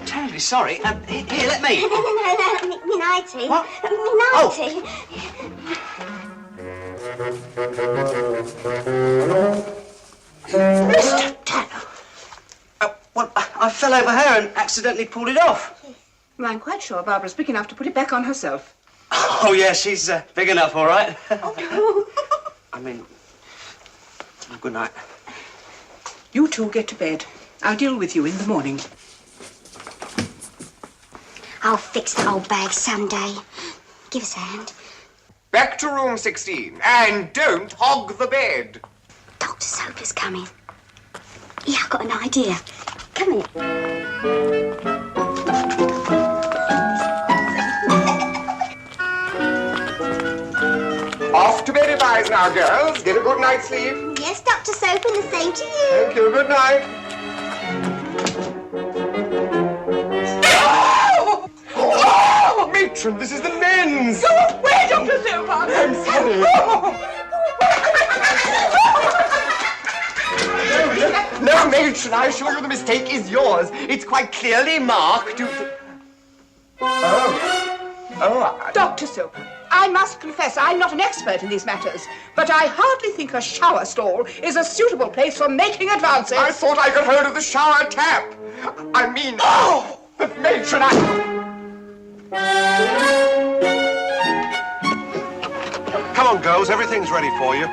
Terribly sorry. Here, let me. Me nighty. What? Me nighty. Mr. Tanner. Well, I fell over her and accidentally pulled it off. Well, I'm quite sure Barbara's big enough to put it back on herself. Oh, yeah, she's big enough, all right. I mean, good night. You two get to bed. I'll deal with you in the morning. I'll fix the old bag someday. Give us a hand. Back to room 16, and don't hog the bed. Dr. Soap is coming. Yeah, I've got an idea. Come here. Off to bed advised now, girls. Get a good night's sleep. Yes, Dr. Soap, and the same to you. Thank you. Good night. Oh, matron, this is the men's. Go away, Dr. Soap! I'm sorry. No, matron, I assure you the mistake is yours. It's quite clearly marked. Dr. Soap, I must confess I'm not an expert in these matters, but I hardly think a shower stall is a suitable place for making advances. I thought I got hold of the shower tap. I mean, but matron, Come on, girls. Everything's ready for you.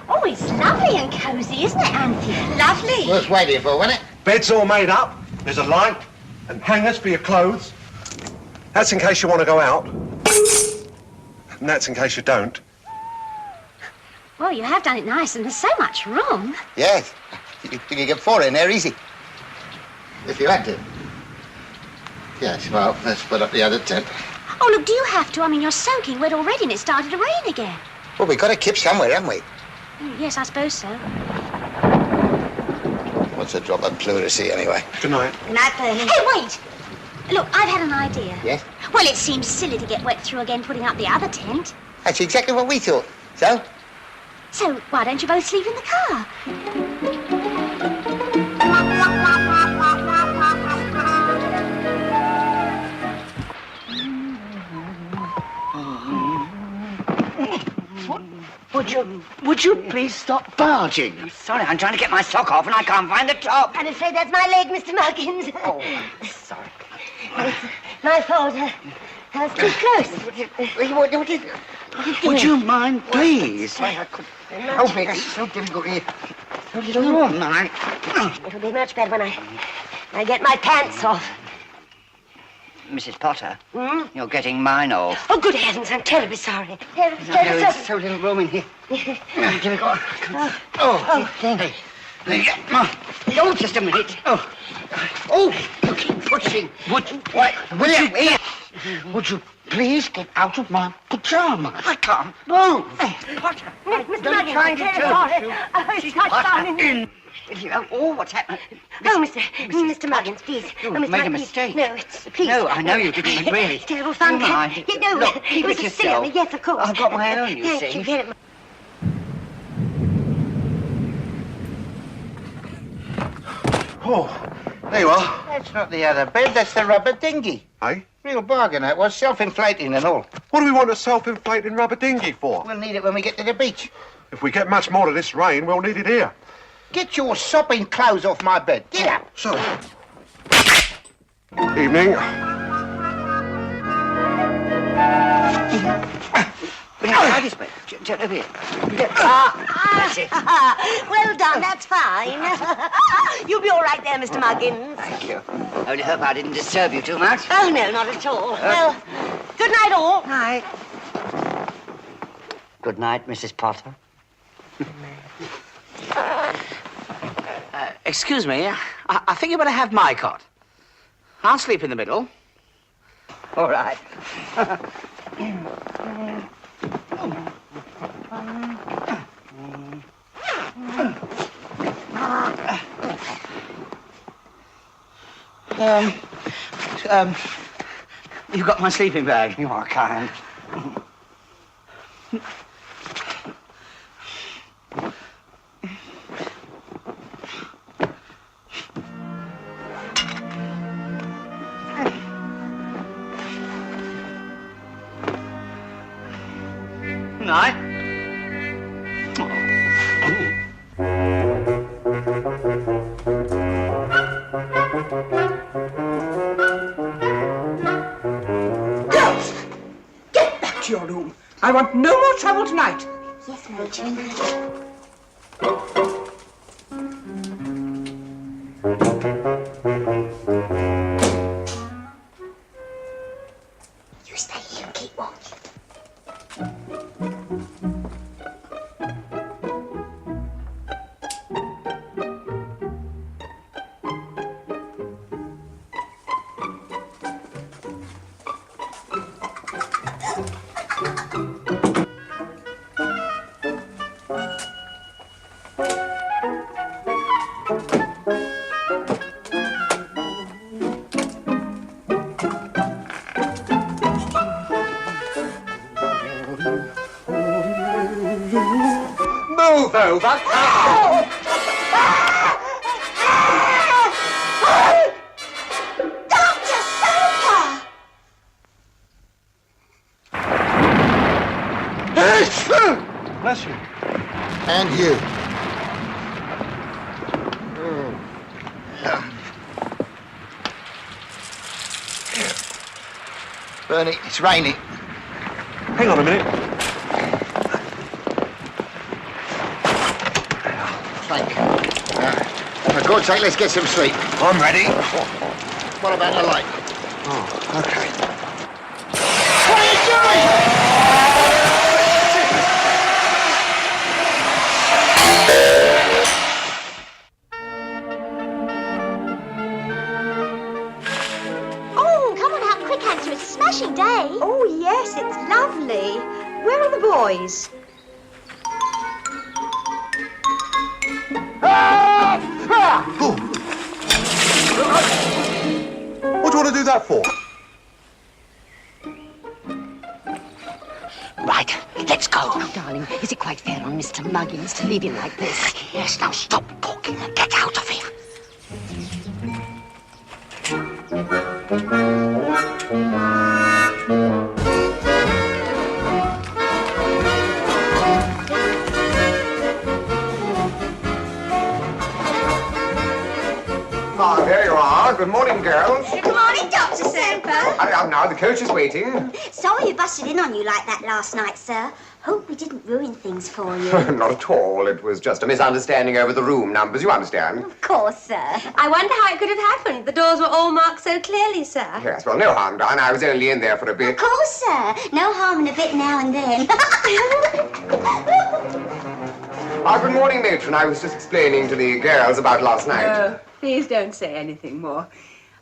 Oh, it's lovely and cosy, isn't it, Anthea? Lovely. Worth waiting for, wasn't it? Bed's all made up. There's a light and hangers for your clothes. That's in case you want to go out. And that's in case you don't. Well, you have done it nice, and there's so much room. Yes. You could get four in there easy. If you had to. Yes, well, let's put up the other tent. Oh, look, do you have to? I mean, you're soaking wet already, and it started to rain again. Well, we've got to keep somewhere, haven't we? Yes, I suppose so. What's a drop of pleurisy, anyway? Good night. Good night, Bernie. Hey, wait! Look, I've had an idea. Yes? Well, it seems silly to get wet through again putting up the other tent. That's exactly what we thought. So? So, why don't you both sleep in the car? Would you please stop barging? I'm sorry, I'm trying to get my sock off and I can't find the top. I'm afraid that's my leg, Mr. Muggins. Oh, I'm sorry. My fault. I was too close. Would you mind, please? I could help it. It's so difficult here. A little warm, all right. It'll be much better when I I get my pants off. Mrs. Potter, you're getting mine off. Oh, good heavens, I'm terribly sorry. Terribly There's so little room in here. Give me go. Oh, thank you. Oh, just a minute. You keep pushing. Would you please get out of my pajamas? I can't move. Potter, Mr. I'm trying to tell you. She's not in. Oh, what's happened? Oh, Mr. Muggins, please. You Mr. made a Muggins, mistake. No, it's please. No, I know you didn't, really. It's terrible fun. Never mind. You know, Look, keep it was it a silly. yourself. Yes, of course. I've got my own, you see. Thank you very much. Oh, there you are. That's not the other bed, that's the rubber dinghy. Hey? Real bargain, that was. Self-inflating and all. What do we want a self-inflating rubber dinghy for? We'll need it when we get to the beach. If we get much more of this rain, we'll need it here. Get your sopping clothes off my bed. Get up. So. Evening. This way. Turn over here. That's it. Well done, that's fine. You'll be all right there, Mr. Muggins. Thank you. I only hope I didn't disturb you too much. Oh, no, not at all. Well, good night, all. Night. Good night, Mrs. Potter. Excuse me, I think you better have my cot. I'll sleep in the middle. All right. You got my sleeping bag. You are kind. Night. Girls, get back to your room. I want no more trouble tonight. Yes, Major. You stay here and keep watch. Move over. Dr. Soper! Bless you. And you. Bernie, it's raining. Hang on a minute. Thank you. For God's sake, let's get some sleep. I'm ready. What about the light? Oh, okay. What are you doing? Oh, come on out quick, Answer. It's a smashing day. Oh, yes, it's lovely. Where are the boys? What do you want to do that for? Right, let's go. Oh, darling, is it quite fair on Mr. Muggins to leave him like this? Yes, now stop talking and get out of here. Ah, there you are. Good morning, girls. Good morning, Dr. Soper. Hurry up now, the coach is waiting. Sorry you busted in on you like that last night, sir. Hope we didn't ruin things for you. Not at all. It was just a misunderstanding over the room numbers, you understand? Of course, sir. I wonder how it could have happened. The doors were all marked so clearly, sir. Yes, well, no harm done. I was only in there for a bit. Of course, sir. No harm in a bit now and then. Good morning, matron. I was just explaining to the girls about last night. Oh, please don't say anything more.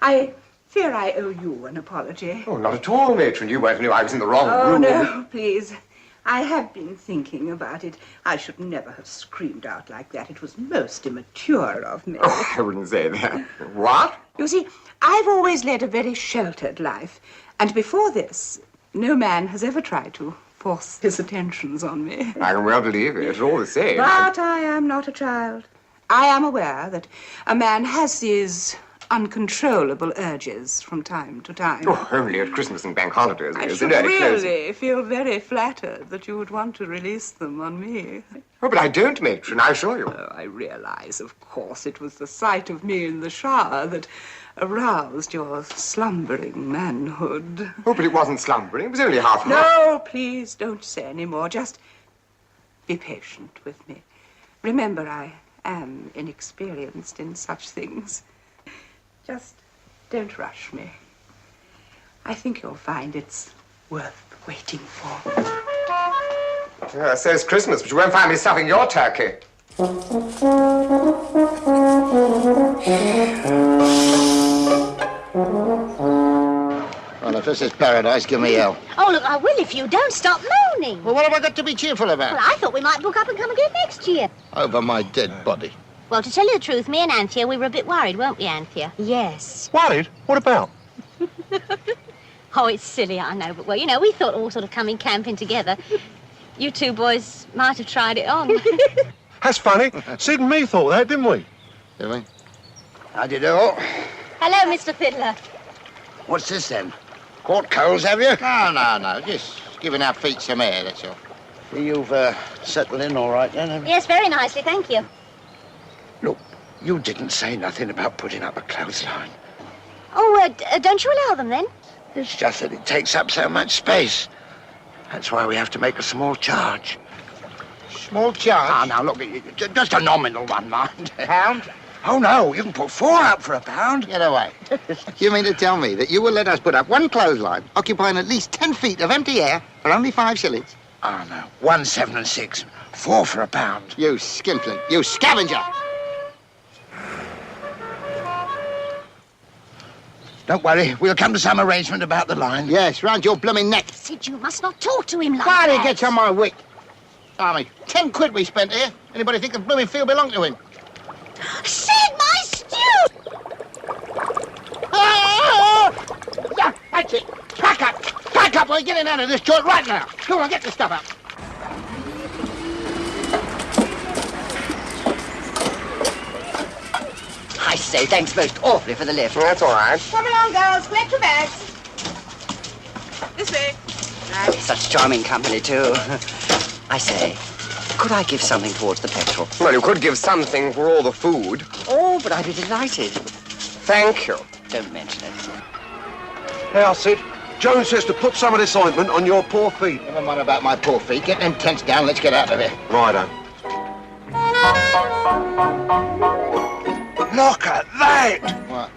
I fear I owe you an apology. Oh, not at all, matron. You weren't knew I was in the wrong Oh, room. no, please. I have been thinking about it. I should never have screamed out like that. It was most immature of me. Oh, I wouldn't say that. What? You see, I've always led a very sheltered life. And before this, no man has ever tried to force his attentions on me. I can well believe it, all the same. But I am not a child. I am aware that a man has these uncontrollable urges from time to time. Oh, only at Christmas and bank holidays. I It's should very close. really feel very flattered that you would want to release them on me. Oh, but I don't, matron, I assure you. Oh, I realize, of course, it was the sight of me in the shower that aroused your slumbering manhood. Oh, but it wasn't slumbering. It was only half. No, please don't say any more. Just be patient with me. Remember, I am inexperienced in such things. Just don't rush me. I think you'll find it's worth waiting for. Yeah, so it's Christmas, but you won't find me stuffing your turkey. Well, if this is paradise, give me hell. Oh, look, I will if you don't stop moaning. Well, what have I got to be cheerful about? Well, I thought we might book up and come again next year. Over my dead body. Well, to tell you the truth, me and Anthea, we were a bit worried, weren't we, Anthea? Yes. Worried? What about? Oh, it's silly, I know, but well, you know, we thought all sort of coming camping together. You two boys might have tried it on. That's funny. Sid and me thought that, didn't we? Did we? How do you do? Hello, Mr. Fiddler. What's this then? Caught coals, have you? No. Just giving our feet some air, that's all. You've settled in all right then, haven't you? Yes, very nicely, thank you. Look, you didn't say nothing about putting up a clothesline. Oh, don't you allow them then? It's just that it takes up so much space. That's why we have to make a small charge. Small charge? Ah, now, look, just a nominal one, mind. Pound? Oh, no, you can put 4 up for £1. Get away. You mean to tell me that you will let us put up one clothesline, occupying at least 10 feet of empty air, for only 5 shillings? Oh, no. 1, 7 and 6. 4 for £1. You skimpling. You scavenger. Don't worry, we'll come to some arrangement about the line. Yes, round your blooming neck. Sid, you must not talk to him like Why that. he gets on my wick? Army, 10 quid we spent here. Anybody think the blooming field belonged to him? Sid, my stew! Yeah, that's it. Pack up. Pack up. We're getting out of this joint right now. Come on, get the stuff up. I say, thanks most awfully for the lift. That's all right. Come along, girls. Collect your bags. This way. Such charming company, too. I say, could I give something towards the petrol? Well, you could give something for all the food. Oh, but I'd be delighted. Thank you. Don't mention it. Now, Sid, Joan says to put some of this ointment on your poor feet. Never mind about my poor feet. Get them tents down. Let's get out of here. Righto. Look at that! What?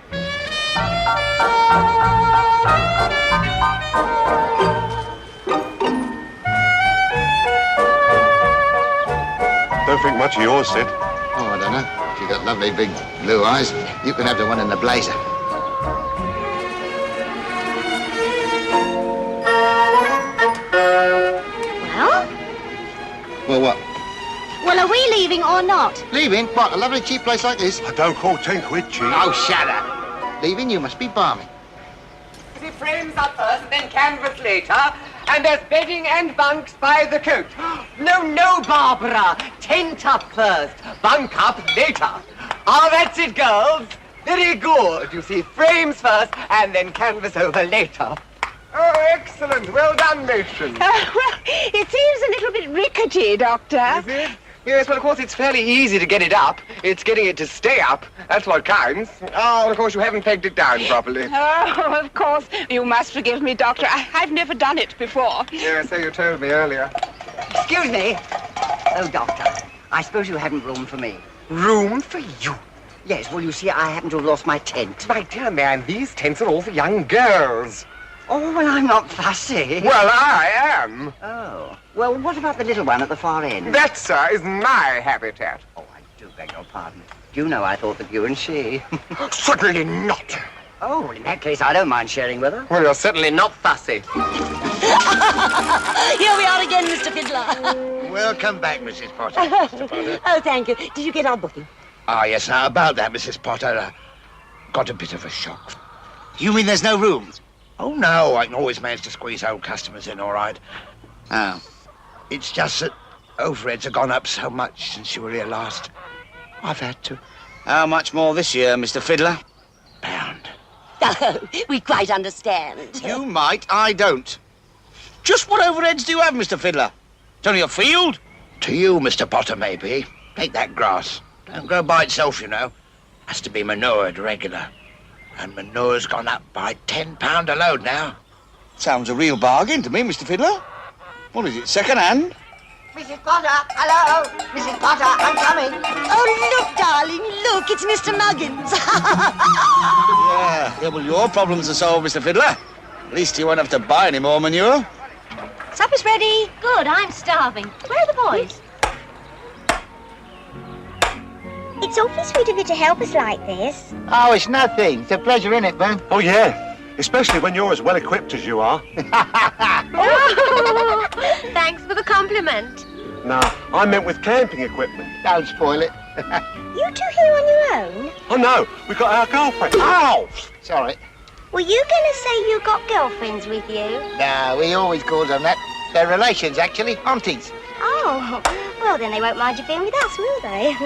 Don't think much of yours, Sid. Oh, I don't know. If you've got lovely big blue eyes, you can have the one in the blazer. Well? Well, what? Well, are we leaving or not? Leaving? What, a lovely cheap place like this? I don't call 10 quid cheap. Oh, shut up. Leaving? You must be balmy. The frames up first, then canvas later, and there's bedding and bunks by the coach. No, Barbara. Tent up first, bunk up later. Ah, that's it, girls. Very good. You see, frames first, and then canvas over later. Oh, excellent. Well done, matron. Well, it seems a little bit rickety, Doctor. Is it? Yes, well, of course, it's fairly easy to get it up. It's getting it to stay up. That's what counts. Oh, of course, you haven't pegged it down properly. Oh, of course. You must forgive me, Doctor. I've never done it before. Yeah, so you told me earlier. Excuse me. Oh, Doctor, I suppose you haven't room for me. Room for you? Yes, well, you see, I happen to have lost my tent. My dear man, these tents are all for young girls. Oh, well, I'm not fussy. Well, I am. Oh. Well, what about the little one at the far end? That, sir, is my habitat. Oh, I do beg your pardon. You know, I thought that you and she... Certainly not. Oh, well, in that case, I don't mind sharing with her. Well, you're certainly not fussy. Here we are again, Mr. Fiddler. Welcome back, Mrs. Potter. Mr. Potter. Oh, thank you. Did you get our booking? Ah, yes, now, about that, Mrs. Potter, got a bit of a shock. You mean there's no rooms? Oh, no, I can always manage to squeeze old customers in, all right. Oh. It's just that overheads have gone up so much since you were here last. I've had to. How much more this year, Mr. Fiddler? £1. Oh, we quite understand. You might, I don't. Just what overheads do you have, Mr. Fiddler? It's only a field. To you, Mr. Potter, maybe. Take that grass. Don't grow by itself, you know. Has to be manured regular. And manure's gone up by £10 a load now. Sounds a real bargain to me, Mr. Fiddler. What is it, second-hand? Mrs. Potter, hello. Mrs. Potter, I'm coming. Oh, look, darling, look, it's Mr. Muggins. Yeah, well, your problems are solved, Mr. Fiddler. At least you won't have to buy any more manure. Supper's ready. Good, I'm starving. Where are the boys? It's awfully sweet of you to help us like this. Oh, it's nothing. It's a pleasure, isn't it, Ben? Oh, yeah. Especially when you're as well equipped as you are. Thanks for the compliment. No, I meant with camping equipment. Don't spoil it. You two here on your own? Oh, no, we got our girlfriend. Ow! Sorry. Were you going to say you got girlfriends with you? No, we always call them that. They're relations, actually. Aunties. Oh, well, then they won't mind you being with us, will they?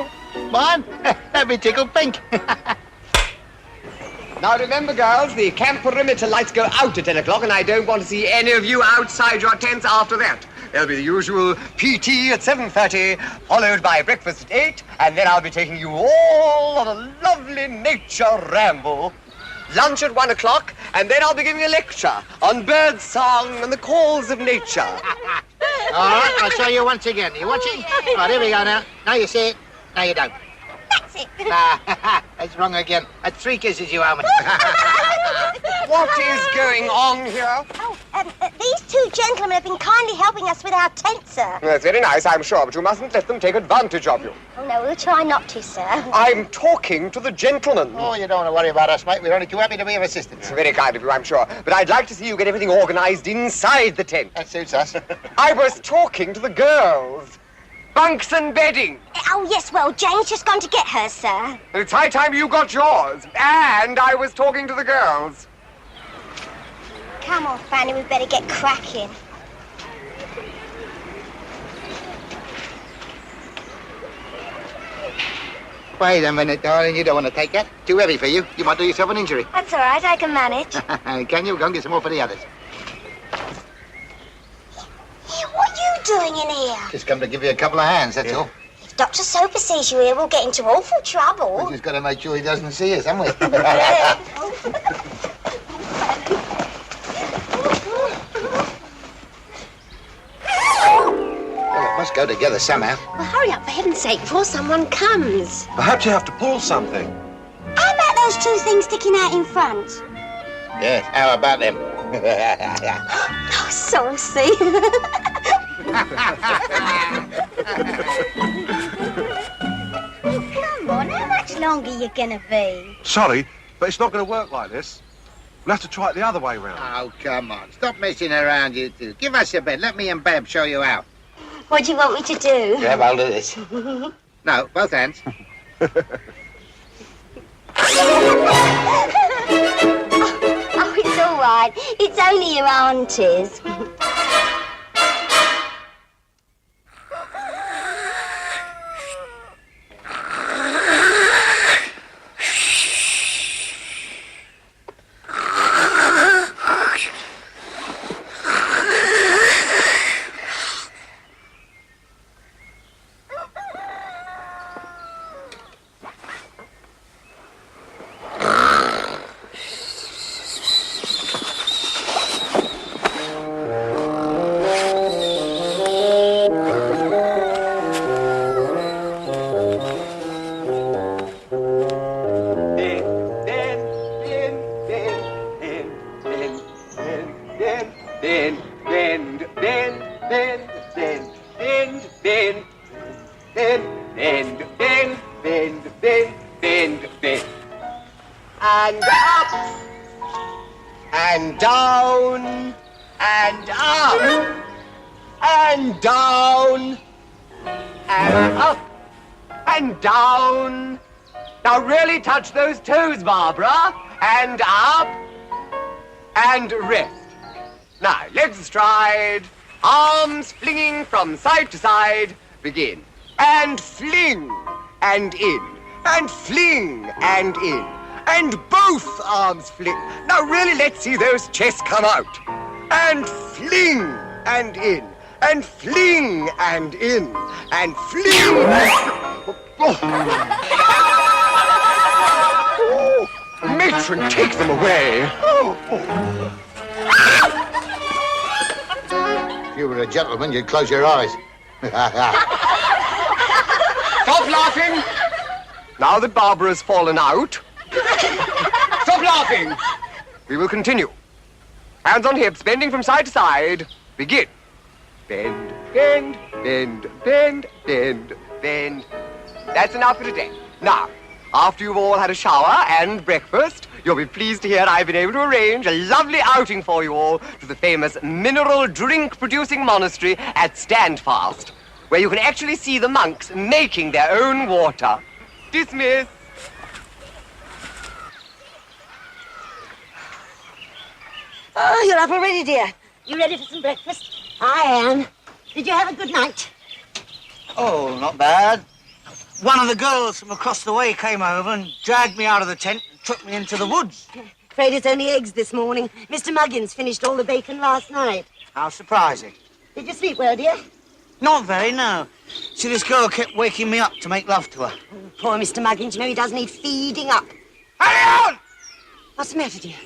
Mine? That'd be tickled pink. Now remember, girls, the camp perimeter lights go out at 10 o'clock, and I don't want to see any of you outside your tents after that. There'll be the usual PT at 7:30, followed by breakfast at 8, and then I'll be taking you all on a lovely nature ramble. Lunch at 1 o'clock, and then I'll be giving a lecture on bird song and the calls of nature. All right, I'll show you once again. You watching? Right, here we go now. Now you see it. Now you don't. That's it. That's wrong again. That's 3 kisses you owe me. What is going on here? Oh, these two gentlemen have been kindly helping us with our tent, sir. That's very nice, I'm sure, but you mustn't let them take advantage of you. Oh, no, we'll try not to, sir. I'm talking to the gentleman. Oh, you don't want to worry about us, mate. We're only too happy to be of assistance. Very kind of you, I'm sure. But I'd like to see you get everything organized inside the tent. That suits us. I was talking to the girls. Bunks and bedding. Oh, yes, well, Jane's just gone to get hers, sir. It's high time you got yours. And I was talking to the girls. Come on, Fanny, we better get cracking. Wait a minute, darling. You don't want to take that. Too heavy for you. You might do yourself an injury. That's all right, I can manage. Can you? Go and get some more for the others. Hey, what are you doing in here? Just come to give you a couple of hands, that's all. If Dr. Soper sees you here, we'll get into awful trouble. We just got to make sure he doesn't see us, haven't we? Well, it must go together somehow. Well, hurry up, for heaven's sake, before someone comes. Perhaps you have to pull something. How about those two things sticking out in front? Yes, how about them? Oh, saucy. Come on, how much longer you gonna be? Sorry, but it's not going to work like this. We'll have to try it the other way round. Oh, come on. Stop messing around, you two. Give us a bed. Let me and Bab show you how. What do you want me to do? Grab hold of this. No, both hands. Oh, it's all right. It's only your aunties. bend, bend, bend, bend, bend, bend, bend, bend, bend, bend, bend, bend, bend, bend, bend. And up, and down, and up, and down, and up, and down. Now really touch those toes, Barbara, and up, and rest. Now, legs astride, arms flinging from side to side, begin. And fling, and in, and fling, and in, and both arms fling. Now really let's see those chests come out. And fling, and in, and fling, and in, and fling. Matron, take them away. If you were a gentleman, you'd close your eyes. Stop laughing! Now that Barbara's fallen out. Stop laughing! We will continue. Hands on hips, bending from side to side. Begin. Bend, bend, bend, bend, bend, bend. That's enough for today. Now, after you've all had a shower and breakfast, you'll be pleased to hear I've been able to arrange a lovely outing for you all to the famous mineral drink-producing monastery at Standfast, where you can actually see the monks making their own water. Dismiss. Oh, you're up already, dear. You ready for some breakfast? I am. Did you have a good night? Oh, not bad. One of the girls from across the way came over and dragged me out of the tent and took me into the woods. Afraid it's only eggs this morning. Mr. Muggins finished all the bacon last night. How surprising. Did you sleep well, dear? Not very, no. See, this girl kept waking me up to make love to her. Oh, poor Mr. Muggins, you know he does need feeding up. Hurry on! What's the matter, dear?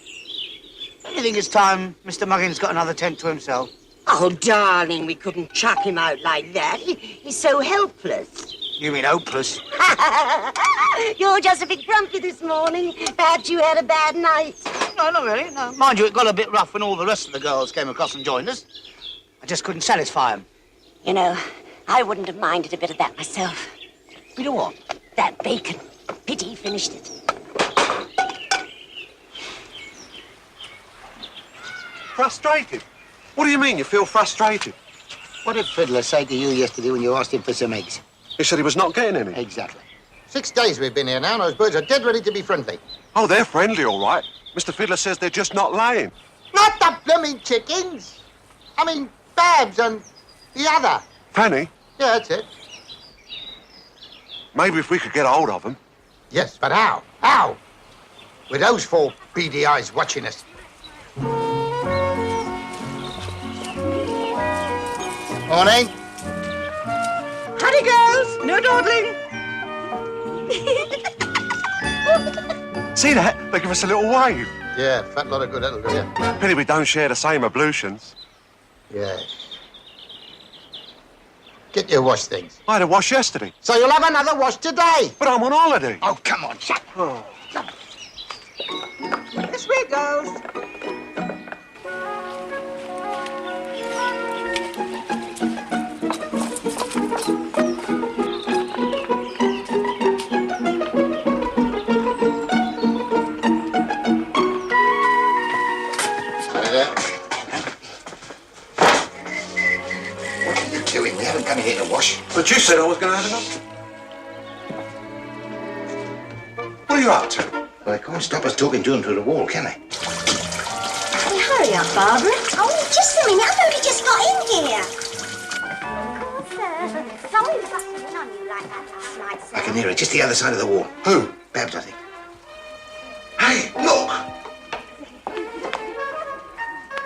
Don't you think it's time Mr. Muggins got another tent to himself? Oh, darling, we couldn't chuck him out like that. He's so helpless. You mean hopeless? You're just a bit grumpy this morning. Perhaps you had a bad night. No, not really, no. Mind you, it got a bit rough when all the rest of the girls came across and joined us. I just couldn't satisfy them. You know, I wouldn't have minded a bit of that myself. Bit of what? That bacon. Pity he finished it. Frustrated? What do you mean you feel frustrated? What did Fiddler say to you yesterday when you asked him for some eggs? He said he was not getting any. Exactly. 6 days we've been here now, and those birds are dead ready to be friendly. Oh, they're friendly, all right. Mr. Fiddler says they're just not laying. Not the blooming chickens. I mean, Babs and the other. Fanny, Yeah, that's it. maybe if we could get hold of them. Yes, but how? How? With those 4 beady eyes watching us. Morning. Howdy, girls. No dawdling. See that? They give us a little wave. Yeah, fat lot of good that'll do you. Pity we don't share the same ablutions. Yes. Get your wash things. I had a wash yesterday. So you'll have another wash today. But I'm on holiday. Oh, come on, shut up. This way, girls. What are you doing? We haven't come here to wash. But you said I was going to have enough. What are you up to? Well, they can't stop us talking to him through the wall, can they? Hey, hurry up, Barbara. Oh, just a minute. I've only just got in here. Oh, sir. Sorry we busted in on you like that last night, sir. I can hear it, just the other side of the wall. Who? Babs, I think. Hey, look!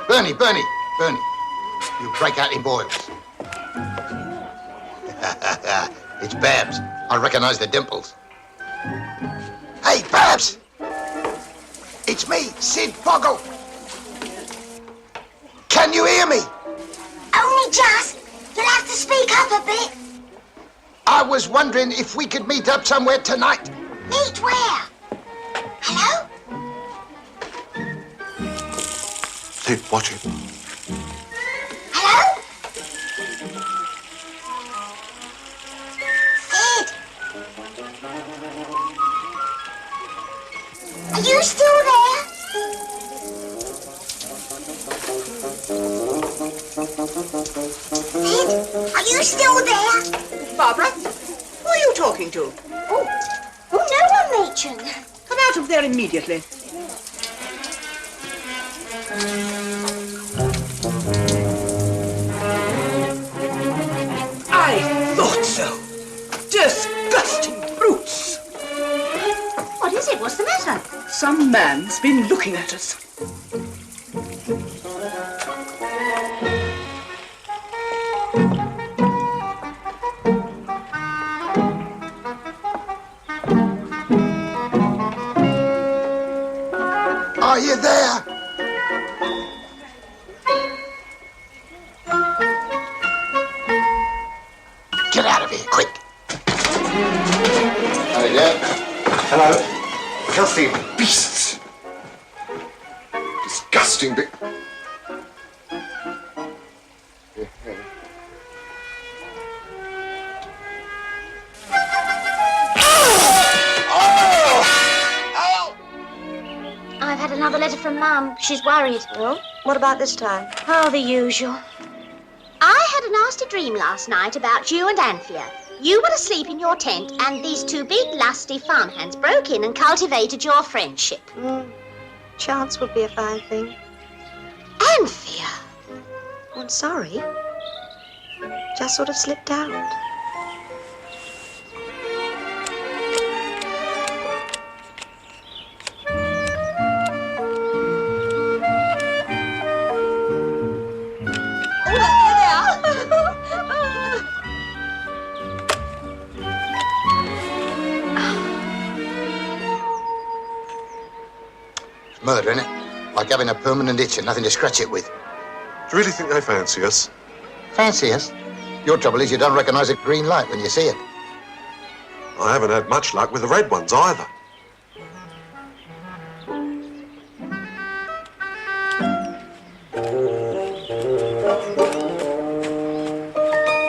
Bernie. You break out in boils. It's Babs. I recognize the dimples. Hey, Babs! It's me, Sid Foggle. Can you hear me? Only just. You'll have to speak up a bit. I was wondering if we could meet up somewhere tonight. Meet where? Hello? Sid, watch it. Hello? Sid? Are you still there? Sid, are you still there? Barbara, who are you talking to? Oh, no one, matron. Come out of there immediately. I thought so. Disgusting brutes. What is it? What's the matter? Some man's been looking at us. Are you there? Get out of here, quick! Hello there. Hello. Filthy beasts. Disgusting bit. I've had another letter from Mum. She's worried. Well, what about this time? Oh, the usual. I had a nasty dream last night about you and Anthea. You were asleep in your tent, and these two big, lusty farmhands broke in and cultivated your friendship. Chance would be a fine thing. Anthea! I'm sorry. Just sort of slipped out. Murder, innit? Like having a permanent itch and nothing to scratch it with. Do you really think they fancy us? Fancy us? Your trouble is you don't recognise a green light when you see it. I haven't had much luck with the red ones either.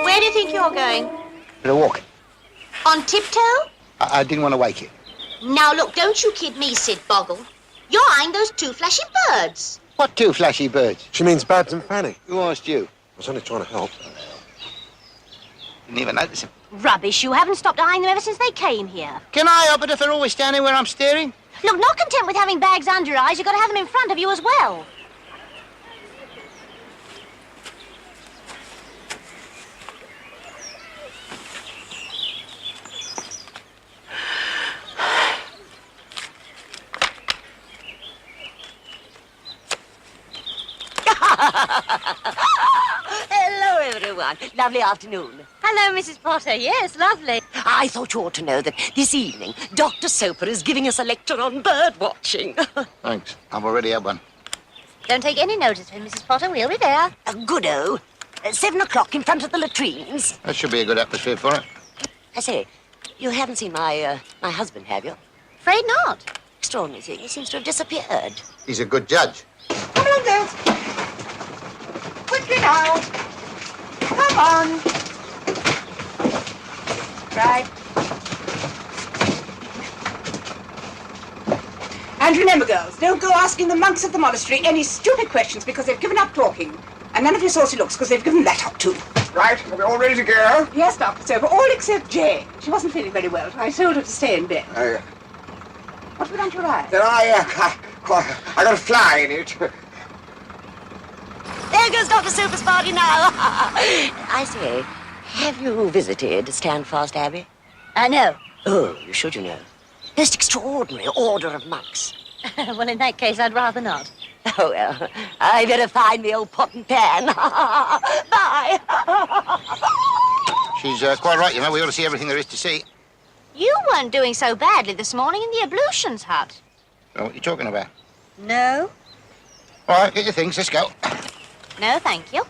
Where do you think you're going? For a walk. On tiptoe? I didn't want to wake you. Now look, don't you kid me, Sid Boggle. You're eyeing those two flashy birds. What two flashy birds? She means Babs and Fanny. Who asked you? I was only trying to help. Didn't even notice them. Rubbish, you haven't stopped eyeing them ever since they came here. Can I help it if they're always standing where I'm staring? Look, not content with having bags under your eyes, you've got to have them in front of you as well. Hello, everyone. Lovely afternoon. Hello, Mrs. Potter. Yes, lovely. I thought you ought to know that this evening, Dr. Soper is giving us a lecture on bird watching. Thanks. I've already had one. Don't take any notice of him, Mrs. Potter. We'll be there. Good-o. 7 o'clock in front of the latrines. That should be a good atmosphere for it. I say, you haven't seen my husband, have you? Afraid not. Extraordinary thing. He seems to have disappeared. He's a good judge. Come along, girls. Quickly now. Come on. Right. And remember, girls, don't go asking the monks at the monastery any stupid questions because they've given up talking. And none of your saucy looks because they've given that up too. Right, are we all ready to go? Yes, Dr. Soper, all except Jane. She wasn't feeling very well, so I told her to stay in bed. What's with your eye? Then I got a fly in it. There goes Dr. Soper's party now. I say, have you visited Standfast Abbey? No. Oh, you should, you know. Most extraordinary order of monks. Well, in that case, I'd rather not. Oh, well, I better find the old pot and pan. Bye. She's quite right, you know. We ought to see everything there is to see. You weren't doing so badly this morning in the ablutions hut. So what are you talking about? No. All right, get your things. Let's go. No, thank you.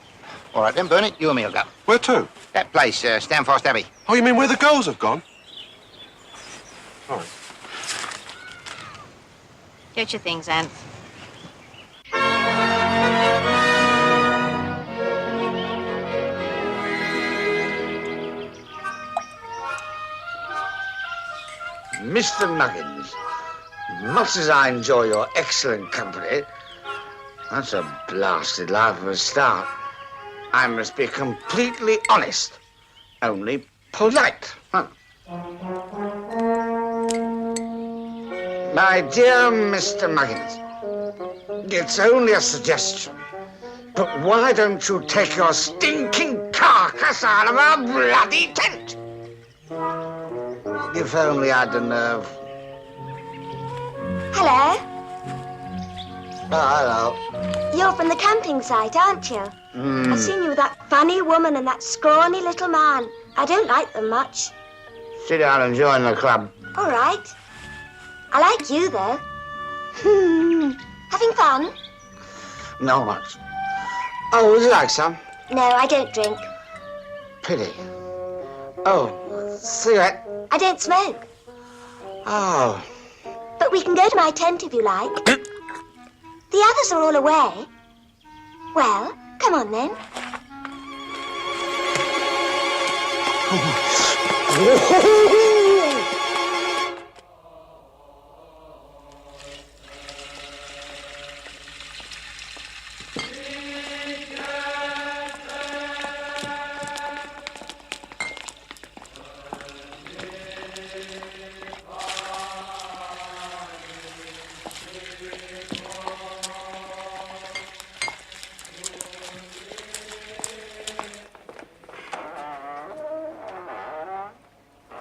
All right, then, Bernard, you and me will go. Where to? That place, Standfast Abbey. Oh, you mean where the girls have gone? Sorry. Get your things, Anne. Mr. Muggins, much as I enjoy your excellent company, that's a blasted life of a start. I must be completely honest, only polite. Huh? My dear Mr. Muggins, it's only a suggestion, but why don't you take your stinking carcass out of our bloody tent? If only I'd the nerve. Hello. Oh, hello. You're from the camping site, aren't you? I've seen you with that funny woman and that scrawny little man. I don't like them much. Sit down and join the club. All right. I like you, though. Having fun? Not much. Oh, would you like some? No, I don't drink. Pity. Oh, cigarette? I don't smoke. Oh. But we can go to my tent if you like. The others are all away. Well, come on then.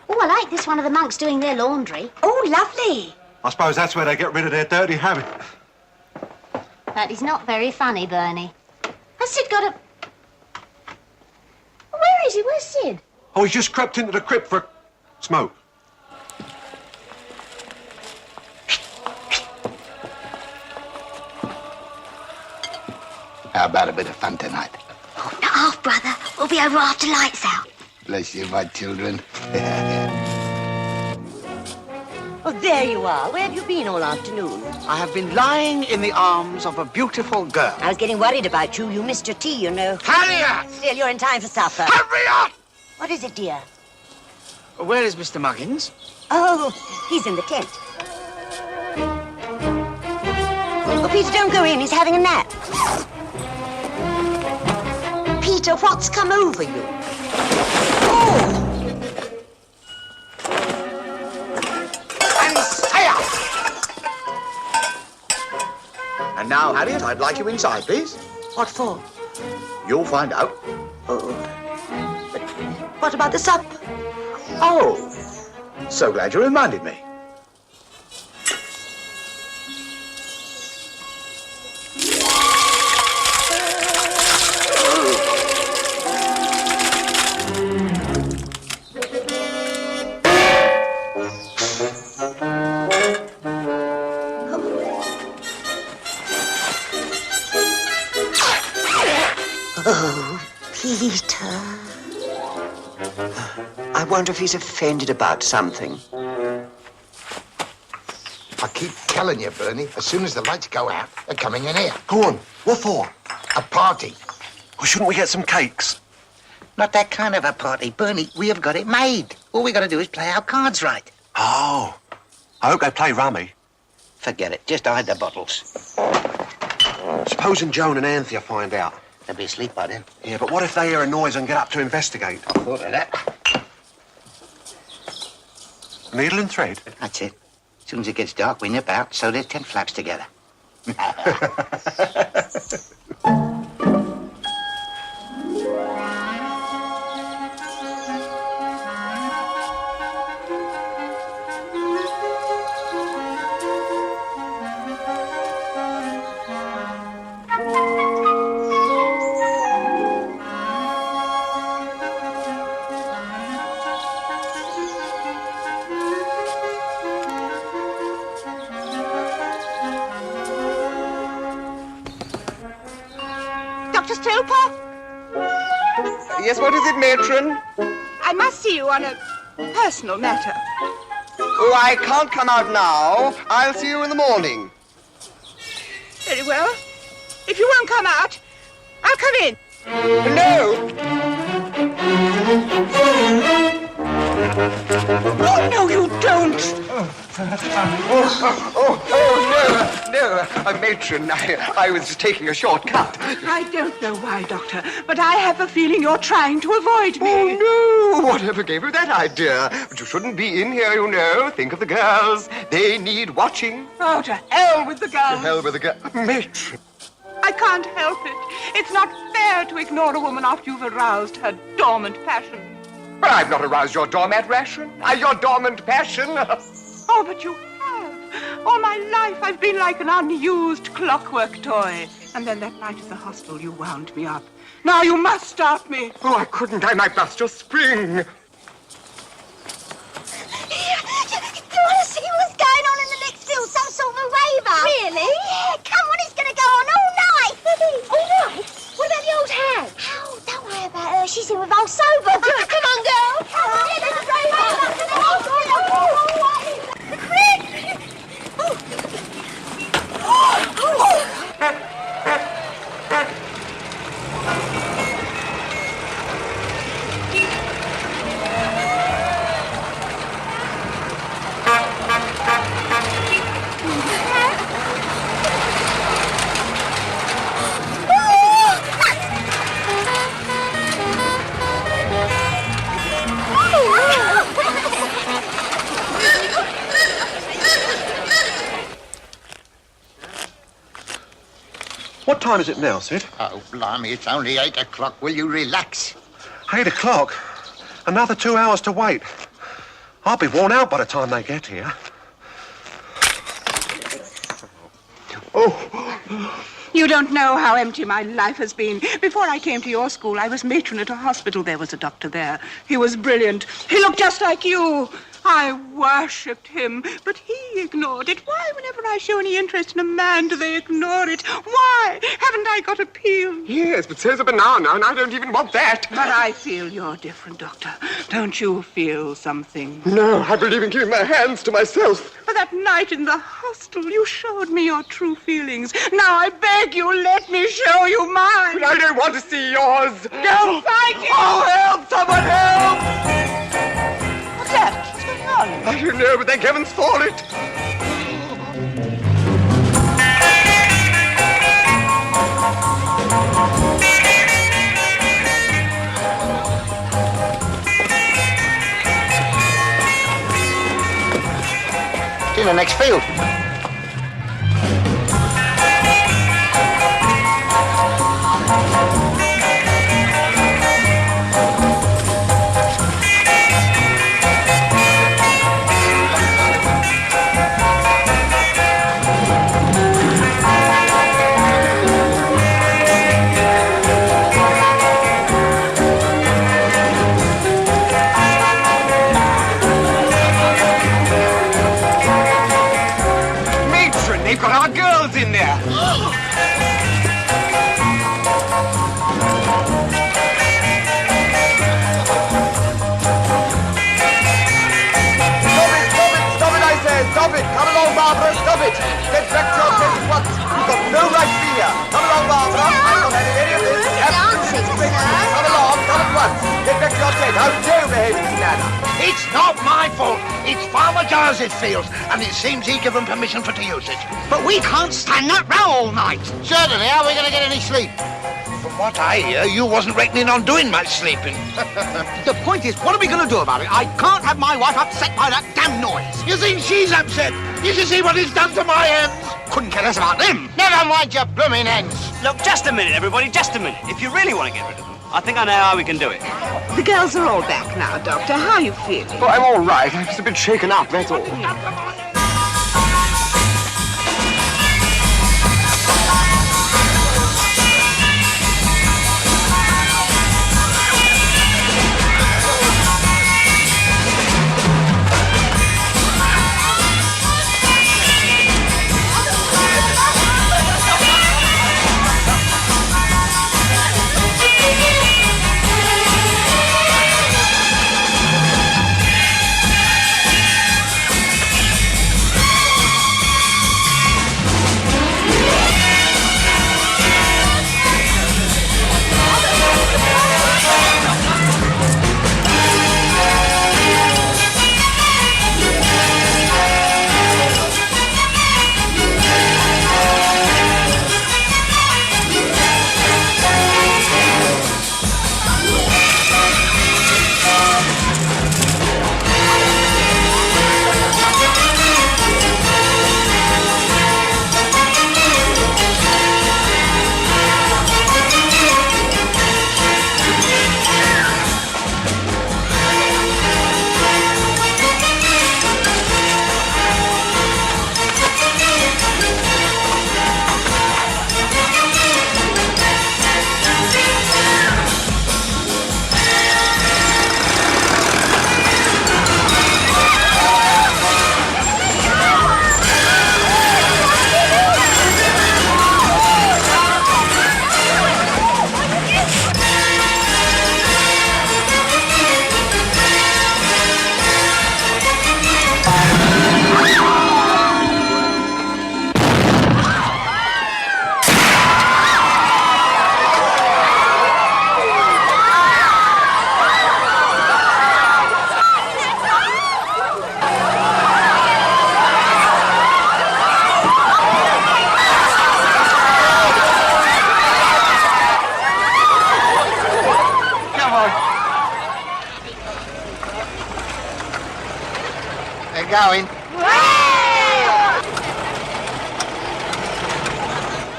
Oh, I like this one of the monks doing their laundry. Oh, lovely. I suppose that's where they get rid of their dirty habit. That is not very funny, Bernie. Has Sid got a... Where is he? Where's Sid? Oh, he's just crept into the crypt for a smoke. How about a bit of fun tonight? Not half, brother. We'll be over after lights out. Bless you, my children. Oh, there you are. Where have you been all afternoon? I have been lying in the arms of a beautiful girl. I was getting worried about you. You missed your tea, you know. Hurry up! Still, you're in time for supper. Hurry up! What is it, dear? Where is Mr. Muggins? Oh, he's in the tent. Oh, Peter, don't go in. He's having a nap. Peter, what's come over you? And stay up! And now, Harriet, I'd like you inside, please. What for? You'll find out. Oh. But what about the supper? Oh, so glad you reminded me. Oh, Peter. I wonder if he's offended about something. I keep telling you, Bernie, as soon as the lights go out, they're coming in here. Go on. What for? A party. Well, shouldn't we get some cakes? Not that kind of a party, Bernie. We have got it made. All we got to do is play our cards right. Oh. I hope they play rummy. Forget it. Just hide the bottles. Supposing Joan and Anthea find out. They'll be asleep by then. Yeah, but what if they hear a noise and get up to investigate? I thought of that. Needle and thread? That's it. As soon as it gets dark, we nip out, sew their tent flaps together. Dr. Stroper? Yes, what is it, matron? I must see you on a personal matter. Oh, I can't come out now. I'll see you in the morning. Very well. If you won't come out, I'll come in. No! Oh, no, you don't. No, matron, I was just taking a short cut. I don't know why, Doctor, but I have a feeling you're trying to avoid me. Oh, no, whatever gave you that idea? But you shouldn't be in here, you know. Think of the girls. They need watching. Oh, to hell with the girls. To hell with the girls. Matron. I can't help it. It's not fair to ignore a woman after you've aroused her dormant passion. But I've not aroused your dormant passion. Your dormant passion. Oh, but you have. All my life I've been like an unused clockwork toy. And then that night at the hospital you wound me up. Now you must start me. Oh, I couldn't. I might bust your spring. Do you want to see what's going on in the next field? Some sort of a raver. Really? Yeah, come on, it's going to go on all night. All night? What about the old hag? Oh, don't worry about her. She's in with old Sober. Come on, girl. Come on, let's What time is it now, Sid? Oh, blimey, it's only 8 o'clock. Will you relax? 8 o'clock? Another 2 hours to wait. I'll be worn out by the time they get here. Oh. You don't know how empty my life has been. Before I came to your school, I was matron at a hospital. There was a doctor there. He was brilliant. He looked just like you. I worshipped him, but he ignored it. Why, whenever I show any interest in a man, do they ignore it? Why? Haven't I got appeal? Yes, but so's a banana, and I don't even want that. But I feel you're different, Doctor. Don't you feel something? No, I believe in keeping my hands to myself. But that night in the hostel, you showed me your true feelings. Now I beg you, let me show you mine. But I don't want to see yours. Don't fight it! Oh, help! Someone help! What's that? What's going on? I don't know, but thank heavens for it. It's in the next field. They've got our girls in there. Stop it, I say. Stop it. Come along, Barbara. Stop it. Get back to your tent at once. You've got no right to be here. Come along, Barbara. I'm not having any of this. Come along. Come at once. Get back to your tent. How dare you behave in this manner? It's not my fault. It's Farmer Joseph Fields, and it seems he gave them permission for to use it. But we can't stand that row all night. Certainly. How are we going to get any sleep? From what I hear, you wasn't reckoning on doing much sleeping. The point is, what are we going to do about it? I can't have my wife upset by that damn noise. You think she's upset? You should see what he's done to my hens. Couldn't care less about them. Never mind your blooming hens. Look, just a minute, everybody, just a minute. If you really want to get rid of them, I think I know how we can do it. The girls are all back now, Doctor. How are you feeling? Oh, I'm all right. I'm just a bit shaken up, that's all. going.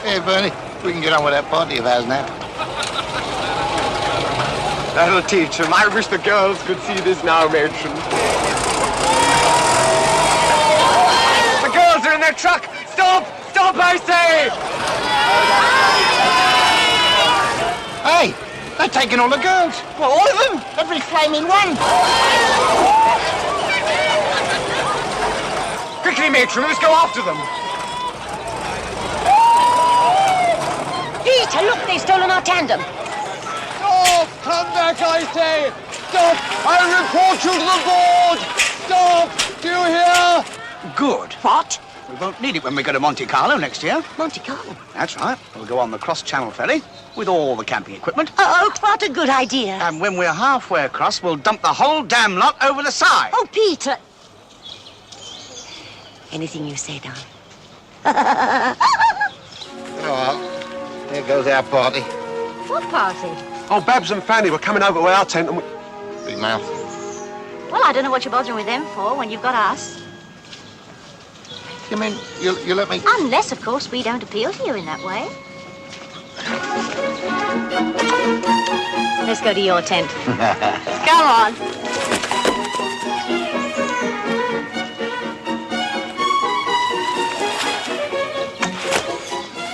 Hey, Bernie, we can get on with that party of ours now. That'll teach him. I wish the girls could see this now, matron. The girls are in their truck! Stop! Stop, I say! Hey, they're taking all the girls. Well, all of them. Every flaming one. Quickly, matron, let's go after them. Peter, look, they've stolen our tandem. Stop! Come back, I say! Stop! I report you to the board! Stop! Do you hear? Good. What? We won't need it when we go to Monte Carlo next year. Monte Carlo? That's right. We'll go on the cross-channel ferry with all the camping equipment. Oh, what a good idea. And when we're halfway across, we'll dump the whole damn lot over the side. Oh, Peter. Anything you say, darling. Oh, well, here goes our party. What party? Oh, Babs and Fanny were coming over to our tent and we... Big mouth. Well, I don't know what you're bothering with them for when you've got us. You mean you let me... Unless, of course, we don't appeal to you in that way. Let's go to your tent. Come on.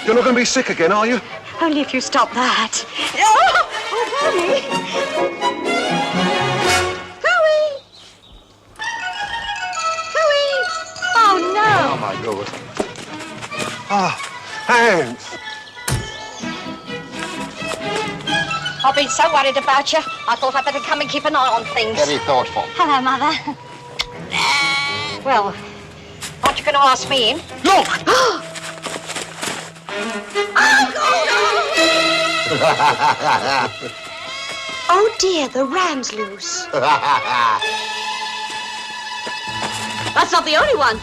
You're not going to be sick again, are you? Only if you stop that. Oh, Bonnie. Hooey! Hooey! Oh, no. Oh, my God. Ah, Hans. I've been so worried about you, I thought I'd better come and keep an eye on things. Very thoughtful. Hello, Mother. Well, aren't you going to ask me in? Look! Oh, dear, the ram's loose. That's not the only one.